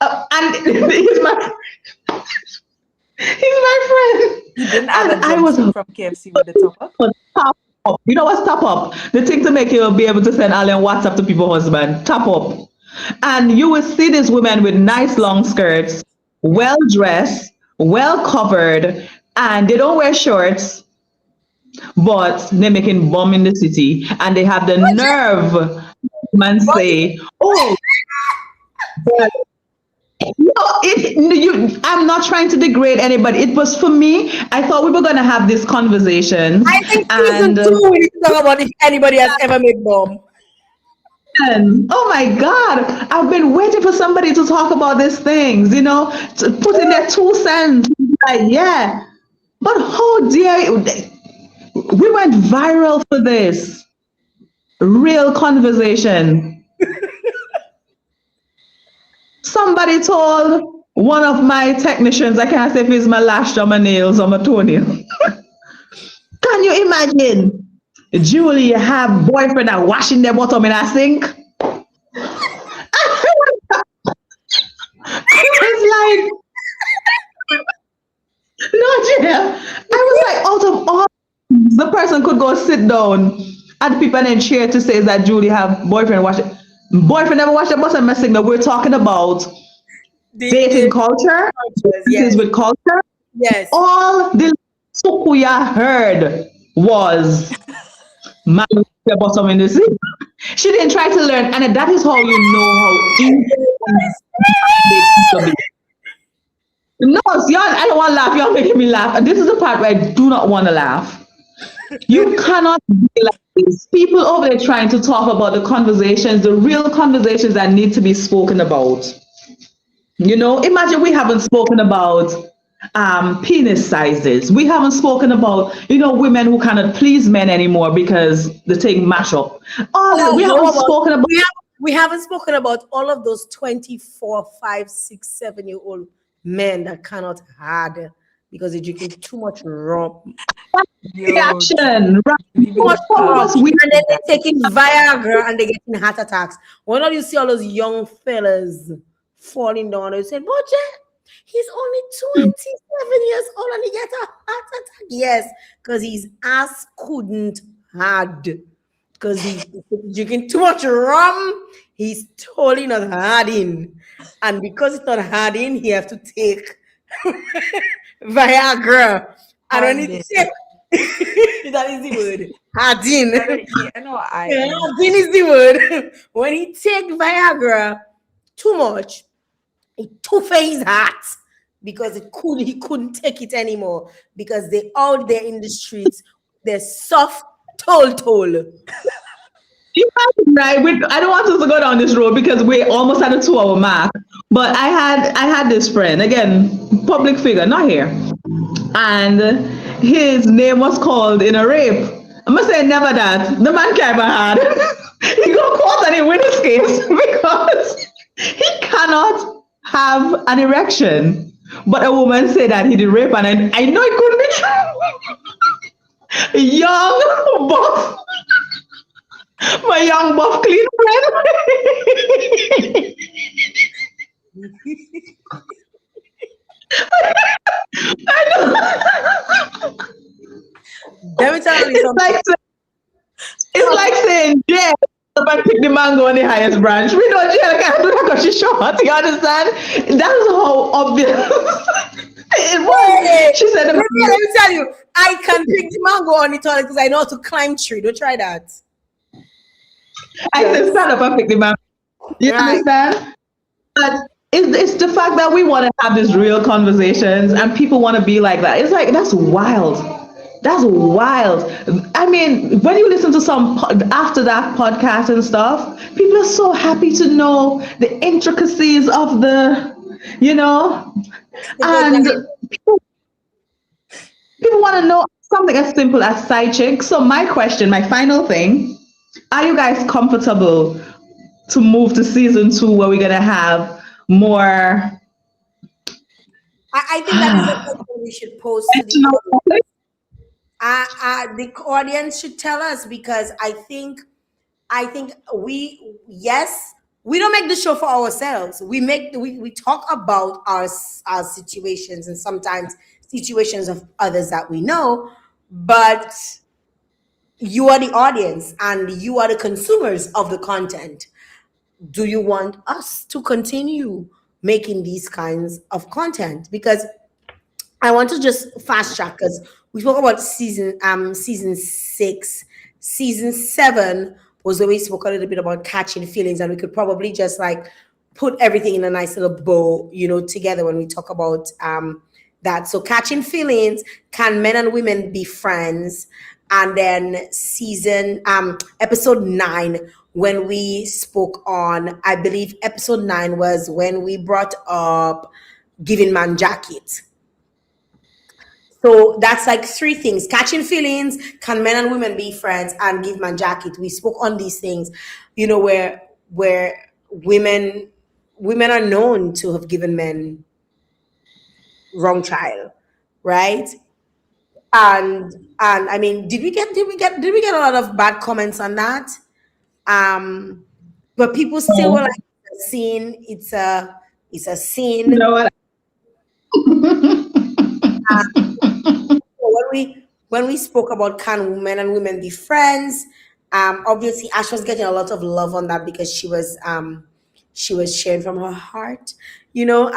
And he's my friend. You didn't add a And I was jumpsuit from KFC with the top up? for top up. You know what's top up? The thing to make you be able to send Allen WhatsApp to people's husband. Top up. And you will see these women with nice long skirts, well dressed, well covered, and they don't wear shorts, but they're making bomb in the city. And they have the nerve man say, "Oh, but no, I'm not trying to degrade anybody. It was for me. I thought we were going to have this conversation. I think season And two we need to talk about if anybody has ever made bomb. oh my God, I've been waiting for somebody to talk about these things, to put in their 2 cents. Like, yeah. But how dare you? We went viral for this. Real conversation. Somebody told one of my technicians, I can't say if it's my lash or my nails or my toenail. Can you imagine? Julie, you have boyfriend that washing their bottom in a sink? I was like, no, Jill. I was like, out of all, the person could go sit down at people and then cheer to say that Julie have boyfriend wash it. Boyfriend never wash their bottom in a sink. That we're talking about dating culture, cultures, this is yes. with culture. Yes. All the Sukuya heard was man with the bottom in the sea. She didn't try to learn, and that is how you know how easy it can be. No, see, I don't want to laugh. You're making me laugh. And this is the part where I do not want to laugh. You cannot be like this. People over there trying to talk about the conversations, the real conversations that need to be spoken about. You know, imagine we haven't spoken about penis sizes. We haven't spoken about, women who cannot please men anymore because the thing mash up. We haven't spoken about. We haven't spoken about all of those 24, 5, 6, 7-year-old men that cannot hard because they're drinking too much rum. Reaction, right? Too much rum. And then they're taking Viagra and they're getting heart attacks. Why not you see all those young fellas falling down and say, Boje, he's only 27 years old and he gets a heart attack. Yes, because his ass couldn't hard. Because he's drinking too much rum, he's totally not harding. And because it's not harding, he have to take Viagra. And when he take, that is the word, harding. Harding is the word. When he take Viagra too much, it too for his heart because he couldn't take it anymore because they out there in the streets, they're soft toll. You right? I don't want us to go down this road because we're almost at a 2-hour mark. But I had this friend, again, public figure, not here, and his name was called in a rape. I'm gonna say never that. The man can't even hard. He got caught and he win his case because he cannot have an erection. But a woman said that he did rape, and I know it couldn't be true. Young buff. My young buff clean friend. I know. Let me tell you something. It's like saying, yeah, if I pick the mango on the highest branch, we know Jill can't do that because she's short. You understand? That's how obvious it was. She said, let me tell you, I can pick the mango on the toilet because I know how to climb tree. Don't try that. I said, stand up and pick the mango. You understand? But it's the fact that we want to have these real conversations and people want to be like that. It's like, that's wild. That's wild. I mean, when you listen to some after that podcast and stuff, people are so happy to know the intricacies of the, and people want to know something as simple as side chick. So my question, my final thing, are you guys comfortable to move to season 2 where we're going to have more? I think that is a question we should post to the audience should tell us because I think we don't make the show for ourselves. We talk about our situations and sometimes situations of others that we know, but you are the audience and you are the consumers of the content. Do you want us to continue making these kinds of content? Because I want to just fast track because we spoke about season 6. Season 7 was where we spoke a little bit about catching feelings, and we could probably just like put everything in a nice little bow, together when we talk about that. So catching feelings, can men and women be friends? And then episode 9, when we spoke on, I believe episode 9 was when we brought up giving man jacket. So that's like three things: catching feelings, can men and women be friends, and give man jacket. We spoke on these things, where women women are known to have given men wrong child, right? And I mean, did we get a lot of bad comments on that? Um, but people still were No, like, it's a scene. It's a you scene. know what? When we spoke about can men and women be friends, obviously Ash was getting a lot of love on that because she was sharing from her heart. You know,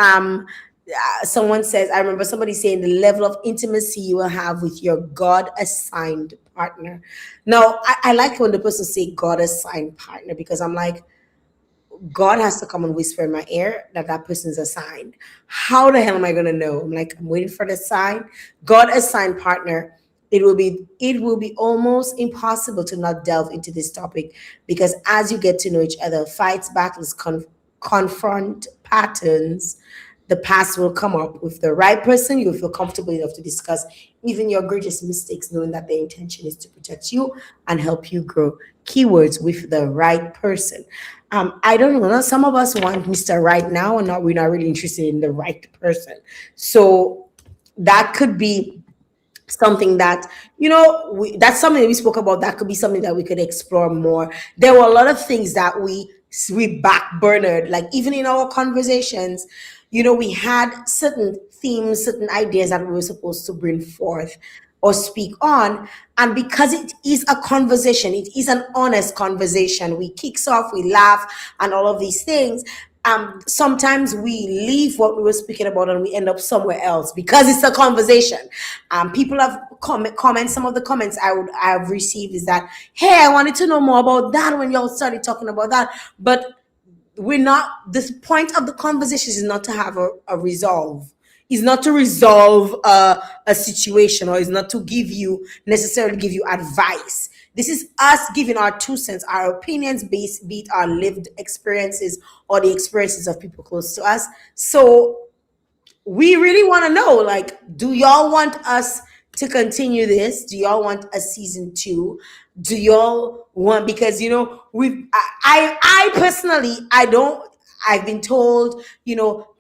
someone says, I remember somebody saying the level of intimacy you will have with your God assigned partner. Now, I like when the person say God assigned partner because I'm like, God has to come and whisper in my ear that that person's assigned. How the hell am I gonna know? I'm like, I'm waiting for the sign. God assigned partner. It will be almost impossible to not delve into this topic because as you get to know each other, fights, battles, confront patterns, the past will come up. With the right person, you'll feel comfortable enough to discuss even your greatest mistakes, knowing that their intention is to protect you and help you grow. Keywords: with the right person. I don't know. Some of us want Mr. Right now, and we're not really interested in the right person. So that could be something that that's something that we spoke about. That could be something that we could explore more. There were a lot of things that we backburnered, like even in our conversations. We had certain themes, certain ideas that we were supposed to bring forth or speak on, and because it is a conversation, it is an honest conversation. We kicks off, we laugh, and all of these things. Sometimes we leave what we were speaking about and we end up somewhere else because it's a conversation. People have comments. Some of the comments I have received is that, hey, I wanted to know more about that when y'all started talking about that, but we're not. This point of the conversation is not to have a resolve. Is not to resolve a situation, or is not to necessarily give you advice. This is us giving our 2 cents, our opinions, based be it our lived experiences or the experiences of people close to us. So we really want to know, like, do y'all want us to continue this? Do y'all want a season 2? Do y'all want, because I personally, I've been told,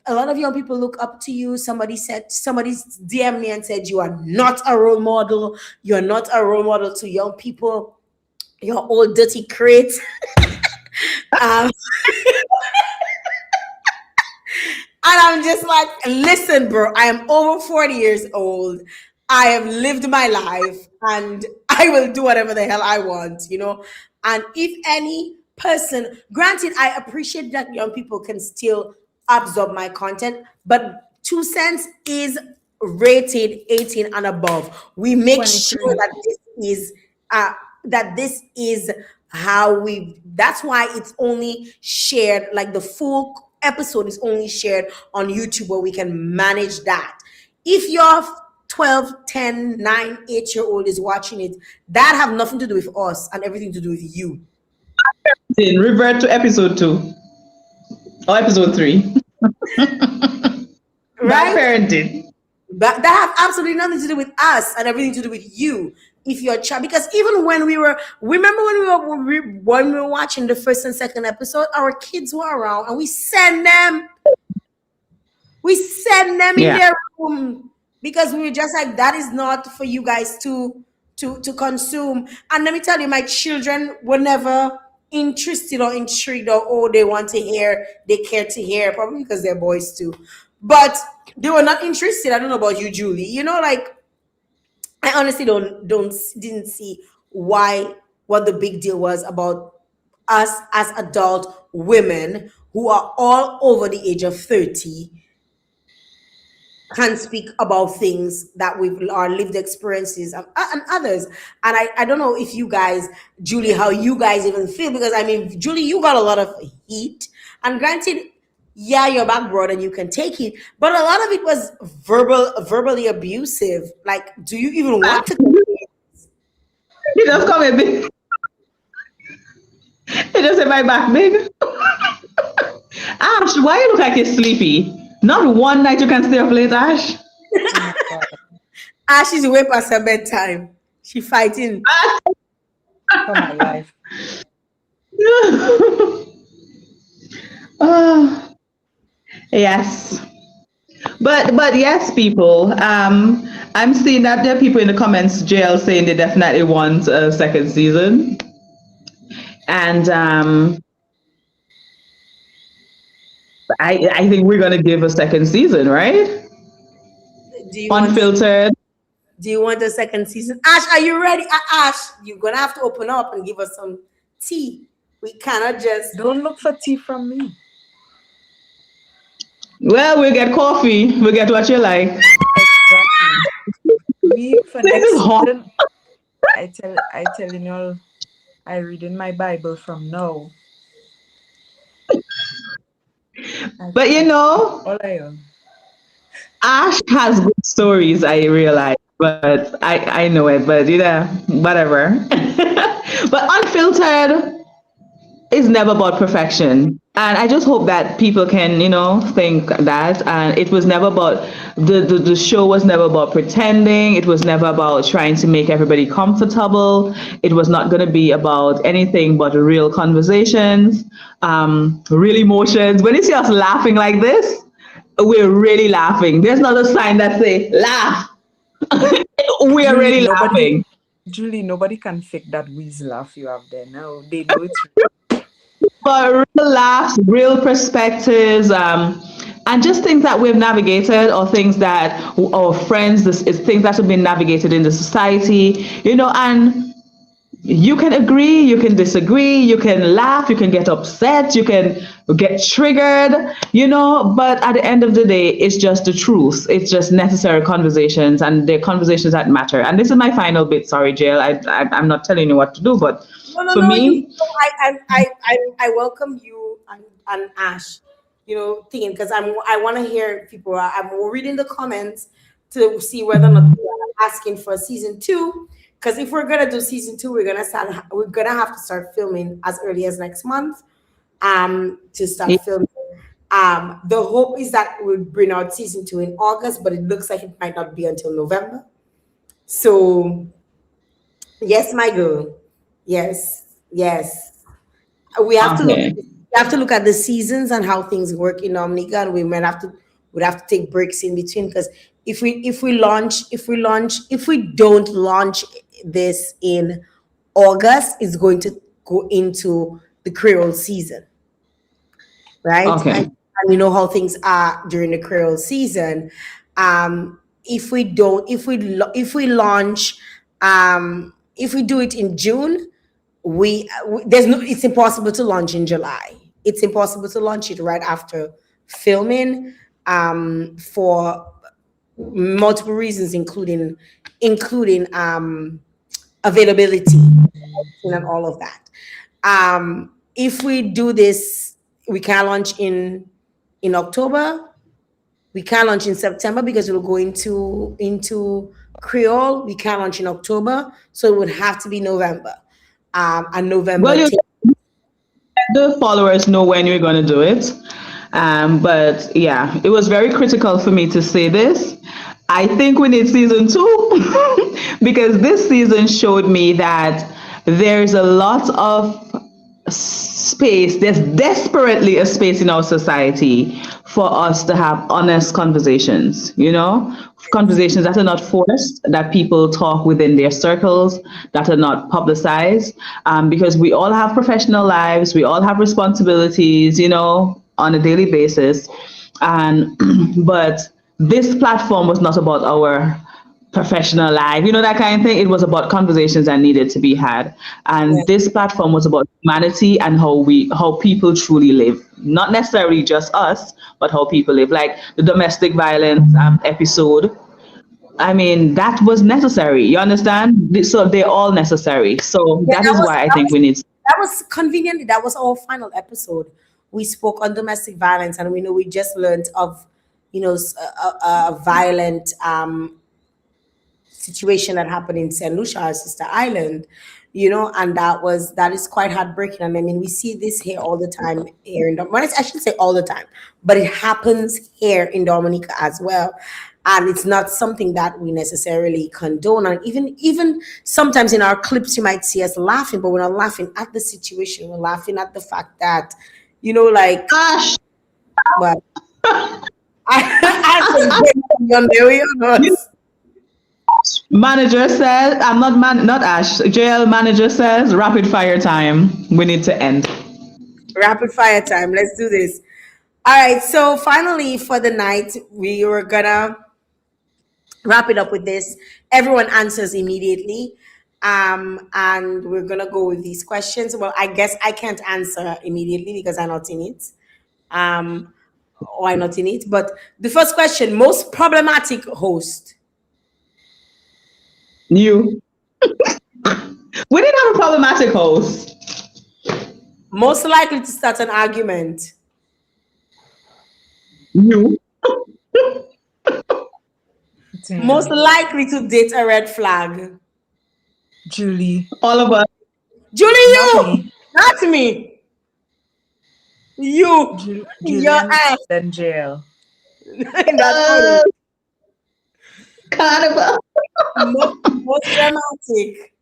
a lot of young people look up to you. Somebody DM me and said, you are not a role model. You're not a role model to young people. You're old dirty crates. um, And I'm just like, listen, bro, I am over 40 years old. I have lived my life and I will do whatever the hell I want. And if any person, granted, I appreciate that young people can still absorb my content, but 2 cents is rated 18 and above. We make sure 23. that this is that's why it's only shared, like the full episode is only shared on YouTube, where we can manage that. If your 12, 10, 9, 8-year-old is watching it, that have nothing to do with us and everything to do with you. Then revert to episode 2 or episode 3. Bad Right? parenting. But that have absolutely nothing to do with us and everything to do with you. If you're child, because even when remember when we were watching the first and second episode, our kids were around and we send them in Yeah. their room because we were just like, that is not for you guys to consume. And let me tell you, my children were never interested or intrigued, or they want to hear, they care to hear, probably because they're boys too. But they were not interested. I don't know about you, Julie. Like, I honestly didn't see what the big deal was about us as adult women who are all over the age of 30 can speak about things that our lived experiences and others. And I don't know if you guys, Julie, how you guys even feel, because I mean, Julie, you got a lot of heat, and granted, yeah, you're back broad and you can take it, but a lot of it was verbally abusive. Like, do you even want to? He just come a bit. He just said my back big. Ash, why you look like you're sleepy? Not one night you can stay up late, Ash. Oh my God. Ash is way past her bedtime. She fighting. For my life. Ah, yes. But yes, people. I'm seeing that there are people in the comments, JL, saying they definitely want a second season, and I think we're gonna give a second season, right? Do you want? Unfiltered. Do you want a second season? Ash, are you ready? Ash, you're gonna have to open up and give us some tea. We cannot just. Don't look for tea from me. Well, we'll get coffee. We'll get what you like. Exactly. Me for This next is hot. season, I tell you all, I read in my Bible from now. But you know, All I own. Ash has good stories, I realize, but I know it, but whatever. But Unfiltered is never about perfection. And I just hope that people can, think that. And it was never about, the show was never about pretending. It was never about trying to make everybody comfortable. It was not going to be about anything but real conversations, real emotions. When you see us laughing like this, we're really laughing. There's not a sign that say laugh. We are really laughing. Julie, nobody can fake that wheeze laugh you have there now. They know it's But real laughs, real perspectives, and just things that we've navigated, or things that our friends, this is things that have been navigated in the society, and you can agree, you can disagree, you can laugh, you can get upset, you can get triggered, but at the end of the day, it's just the truth. It's just necessary conversations, and they're conversations that matter. And this is my final bit. Sorry, Jail. I'm not telling you what to do, but for me, I welcome you and Ash, thinking, because I want to hear people. I'm reading the comments to see whether or not people are asking for season 2. Because if we're gonna do season 2, we're gonna have to start filming as early as next month. To start filming. The hope is that we'll bring out season 2 in August, but it looks like it might not be until November. So, yes, my girl. Yes. We have to look at the seasons and how things work in Dominica, and we'd have to take breaks in between, because if we don't launch this in August, it's going to go into the Creole season, right? Okay. And you know how things are during the Creole season. If we do it in June, it's impossible to launch in July. It's impossible to launch it right after filming, for multiple reasons, including availability and all of that. If we do this, we can launch in October. We can launch in September because it will go into Creole. We can launch in October, so it would have to be November. And November. Well, the followers know when you're going to do it. But yeah, it was very critical for me to say this. I think we need season 2 because this season showed me that there's a lot of space. There's desperately a space in our society for us to have honest conversations, conversations that are not forced, that people talk within their circles, that are not publicized, because we all have professional lives, we all have responsibilities, on a daily basis. And but this platform was not about our professional life, that kind of thing. It was about conversations that needed to be had. And this platform was about humanity and how people truly live. Not necessarily just us, but how people live. Like the domestic violence episode. I mean, that was necessary. You understand? So they're all necessary. So that is why I think we need. That was conveniently, that was our final episode. We spoke on domestic violence, and we just learned of, a violent situation that happened in St. Lucia, our sister island, and that is quite heartbreaking. And I mean, we see this here all the time here in Dominica. I shouldn't say all the time, but it happens here in Dominica as well. and it's not something that we necessarily condone. And even sometimes in our clips, you might see us laughing, but we're not laughing at the situation. We're laughing at the fact that, like, Ash, well, I can on the way on us. manager says, I'm not Ash. JL manager says, rapid fire time. We need to end. Rapid fire time. Let's do this. All right. So finally, for the night, we were gonna wrap it up with this. Everyone answers immediately. And we're gonna go with these questions. Well, I guess I can't answer immediately because I'm not in it. Or I'm not in it. But the first question: most problematic host. You. We didn't have a problematic host. Most likely to start an argument. You. Most likely to date a red flag. Julie. All of us. Julie, Not you. me. Not me. You. Your Julian, ass. then jail. That's Carnival. most dramatic.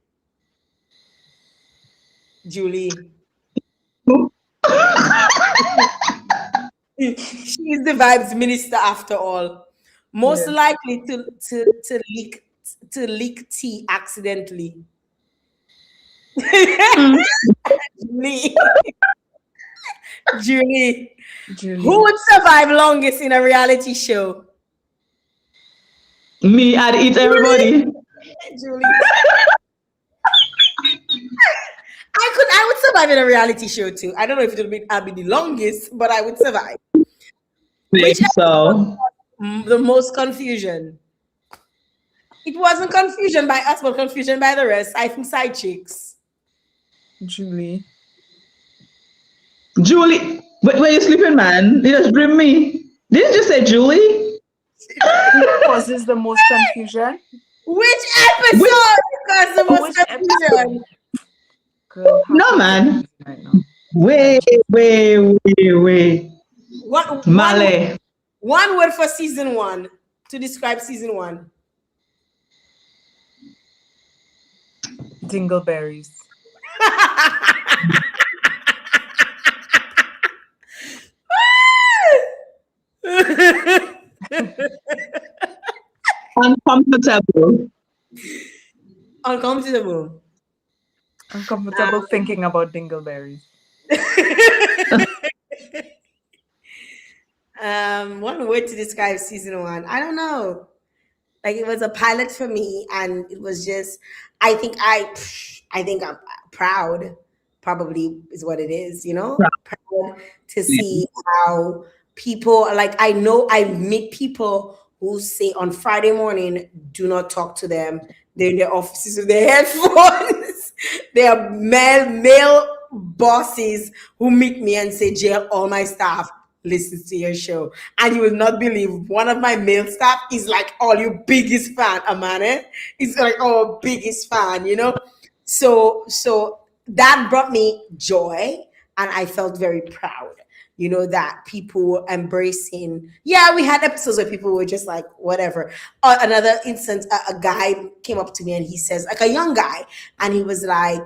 Julie. She's the vibes minister after all. Most Yes. likely to leak tea accidentally. Julie. Julie. Julie. Who would survive longest in a reality show? Me, I'd eat everybody. Julie. I would survive in a reality show too. I don't know if I'll be the longest, but I would survive. Which So the most confusion? It wasn't confusion by us, but confusion by the rest. I think side chicks. Julie. Julie, where you sleeping, man? You just dream me. Didn't you say Julie? Who causes the most confusion? Which episode? Because the most Which confusion. episode? Girl, No, man. right now. Wait. What Male. one word for season 1 to describe season 1. Dingleberries. Uncomfortable. Uncomfortable. Uncomfortable thinking about dingleberries. One word to describe season 1. I don't know. Like, it was a pilot for me, and it was just. I think I'm proud. Probably is what it is. Proud to see how people, like, I know I meet people who say on Friday morning, do not talk to them. They're in their offices with their headphones. They are male bosses who meet me and say, "Jail, all my staff listens to your show." And you will not believe, one of my male staff is like, "Oh, your biggest fan, Amane." He's like, "Oh, biggest fan," So that brought me joy, and I felt very proud. That people were embracing. Yeah, we had episodes where people were just like, whatever. Another instance, a guy came up to me and he says, like, a young guy, and he was like,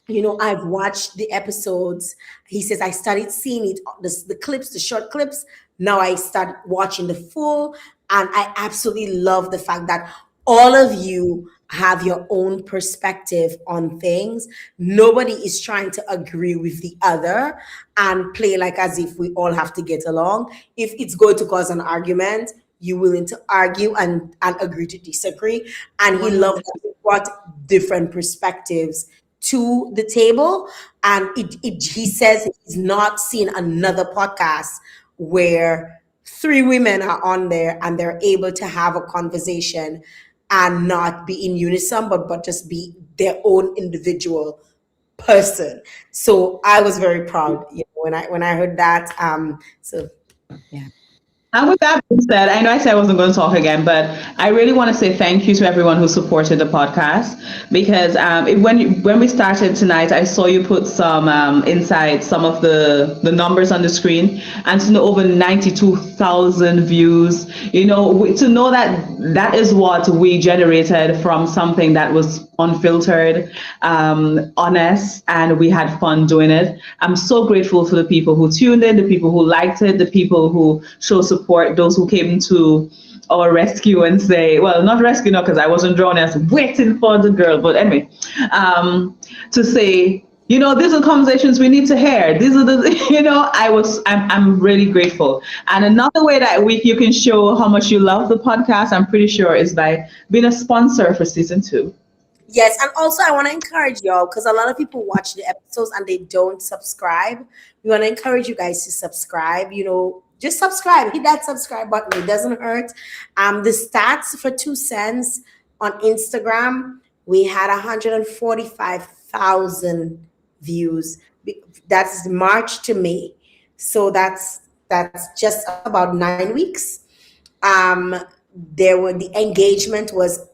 I've watched the episodes. He says, I started seeing it, the clips, the short clips. Now I start watching the full, and I absolutely love the fact that all of you have your own perspective on things. Nobody is trying to agree with the other and play like as if we all have to get along. If it's going to cause an argument, you're willing to argue and agree to disagree. And he loved that he brought different perspectives to the table. And he says he's not seen another podcast where 3 women are on there and they're able to have a conversation and not be in unison, but just be their own individual person. So I was very proud when I heard that. So yeah. And with that being said, I know I said I wasn't going to talk again, but I really want to say thank you to everyone who supported the podcast because when we started tonight, I saw you put some inside some of the numbers on the screen, and to know over 92,000 views, to know that that is what we generated from something that was unfiltered, honest, and we had fun doing it. I'm so grateful for the people who tuned in, the people who liked it, the people who showed support, those who came to our rescue and say, well, not rescue, no, because I wasn't drawn as waiting for the girl, but anyway, to say, these are conversations we need to hear. These are the, I'm really grateful. And another way that you can show how much you love the podcast, I'm pretty sure, is by being a sponsor for season 2. Yes, and also I want to encourage y'all because a lot of people watch the episodes and they don't subscribe. We want to encourage you guys to subscribe. Just subscribe. Hit that subscribe button. It doesn't hurt. The stats for 2 cents on Instagram, we had 145,000 views. That's March to May, so that's just about 9 weeks. The engagement was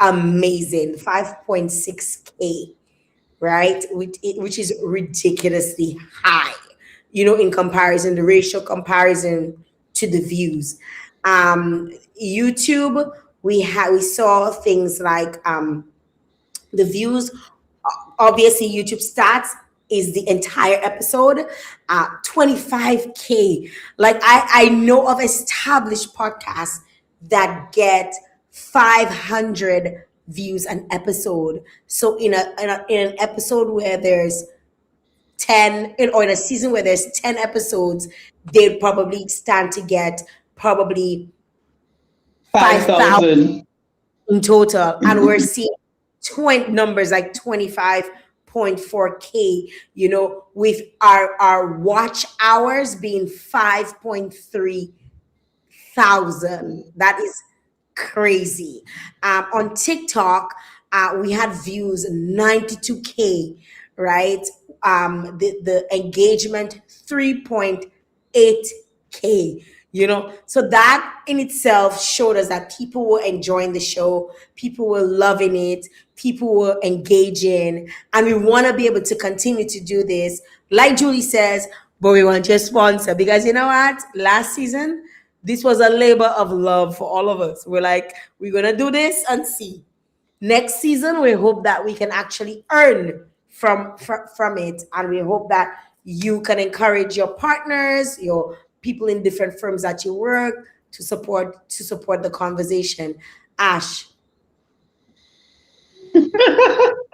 amazing, 5.6K, right? Which is ridiculously high, in comparison, the ratio comparison to the views. YouTube, we saw things like the views. Obviously, YouTube stats is the entire episode, 25K. Like I know of established podcasts that get 500 views an episode. So in an episode where there's 10, or in a season where there's 10 episodes, they'd probably stand to get probably 5,000 in total. And we're seeing numbers like 25.4K, with our watch hours being 5.3 thousand. That is crazy. On TikTok, we had views 92K, right? The engagement 3.8K. So that in itself showed us that people were enjoying the show, people were loving it, people were engaging, and we want to be able to continue to do this, like Julie says. But we want your sponsor, because you know what? Last season, this was a labor of love for all of us. We're like, we're going to do this and see. Next season, we hope that we can actually earn from it. And we hope that you can encourage your partners, your people in different firms that you work to support the conversation. Ash.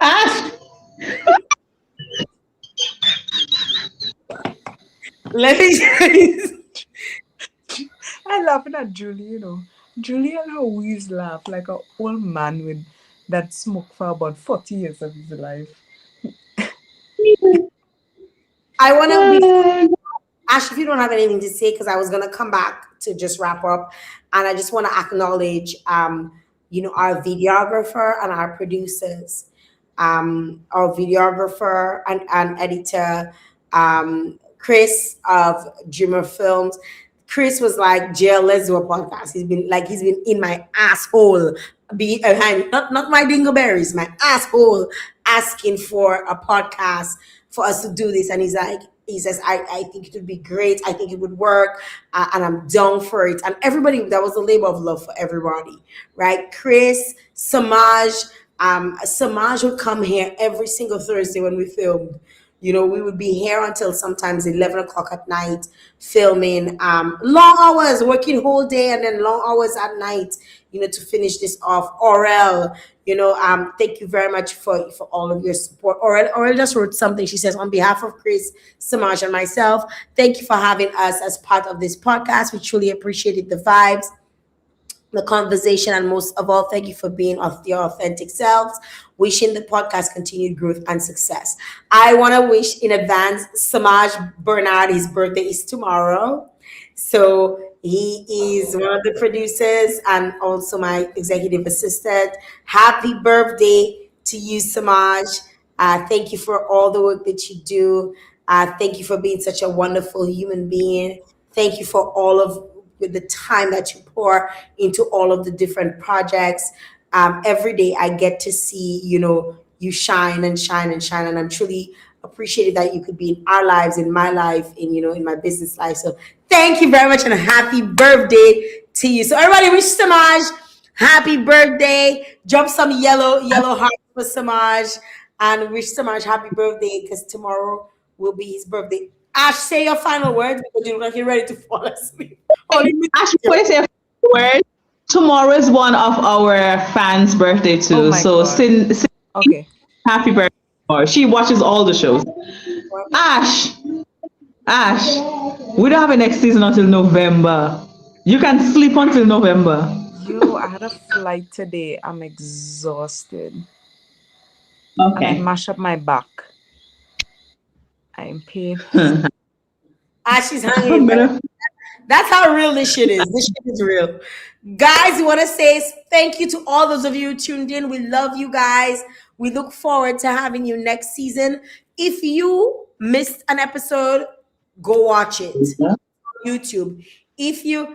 Ash. Let me I'm laughing at Julie, Julie and her wheeze laugh like an old man that smoked for about 40 years of his life. I want to be... Ash, if you don't have anything to say, because I was going to come back to just wrap up, and I just want to acknowledge, our videographer and our producers, our videographer and editor, Chris of Dreamer Films. Chris was like, Jill, let's do a podcast. He's been in my asshole, behind, not my dingleberries, my asshole, asking for a podcast for us to do this. And he says, I think it would be great. I think it would work. And I'm down for it. And everybody, that was a labor of love for everybody, right? Chris, Samaj would come here every single Thursday when we filmed. We would be here until sometimes 11 o'clock at night filming, long hours, working whole day, and then long hours at night, to finish this off. Aurel, thank you very much for all of your support. Aurel just wrote something. She says, on behalf of Chris, Samaj, and myself, thank you for having us as part of this podcast. We truly appreciated the vibes, the conversation, and most of all, thank you for being your authentic selves. Wishing the podcast continued growth and success. I want to wish in advance Samaj Bernard, his birthday is tomorrow. So he is one of the producers and also my executive assistant. Happy birthday to you, Samaj. Thank you for all the work that you do. Thank you for being such a wonderful human being. Thank you for all of with the time that you pour into all of the different projects. Every day I get to see, you shine and shine and shine, and I'm truly appreciated that you could be in our lives, in my life, in my business life. So thank you very much and a happy birthday to you. So everybody wish Samaj happy birthday. Drop some yellow hearts for Samaj and wish Samaj happy birthday because tomorrow will be his birthday. Ash, say your final words because you look like you're ready to fall asleep. Ash, before you say a word, tomorrow is one of our fans' birthday too. Oh my So God. Cindy, Okay. happy birthday. She watches all the shows. Ash, we don't have a next season until November. You can sleep until November. Yo, I had a flight today. I'm exhausted. And I Okay. mash up my back. I'm paid. Ash is hanging. That's how real this shit is. This shit is real. Guys, we want to say thank you to all those of you who tuned in. We love you guys. We look forward to having you next season. If you missed an episode, go watch it on YouTube. If you've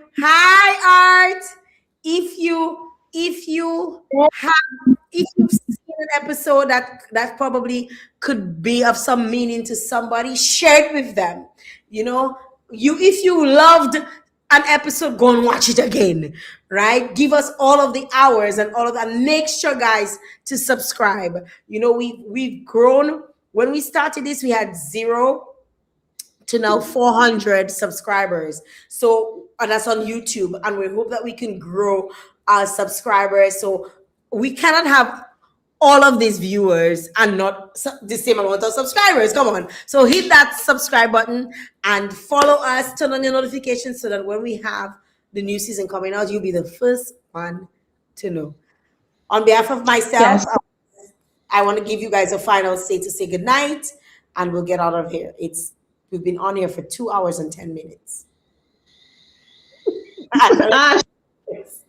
seen an episode that probably could be of some meaning to somebody, share it with them. If you loved an episode, go and watch it again, right? Give us all of the hours and all of that. Make sure, guys, to subscribe. We've grown. When we started this, we had 0 to now 400 subscribers. So that's on YouTube, and we hope that we can grow our subscribers. So we cannot have all of these viewers and not the same amount of subscribers. Come on. So hit that subscribe button and follow us, turn on your notifications so that when we have the new season coming out, you'll be the first one to know. On behalf of myself, Yes. I want to give you guys a final say to say goodnight, and we'll get out of here. We've been on here for 2 hours and 10 minutes. Ash,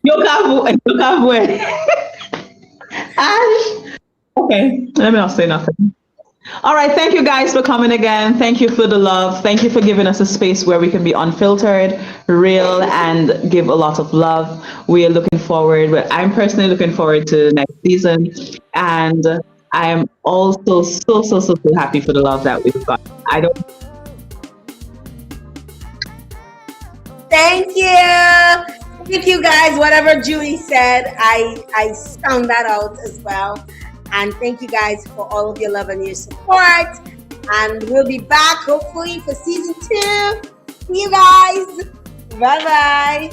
you can't wait. Ash. Okay, let me not say nothing. All right, thank you guys for coming again. Thank you for the love. Thank you for giving us a space where we can be unfiltered, real, and give a lot of love. We are looking forward, but I'm personally looking forward to next season. And I am also so happy for the love that we've got. Thank you. Thank you guys. Whatever Julie said, I found that out as well. And thank you guys for all of your love and your support. And we'll be back hopefully for season 2. See you guys. Bye-bye.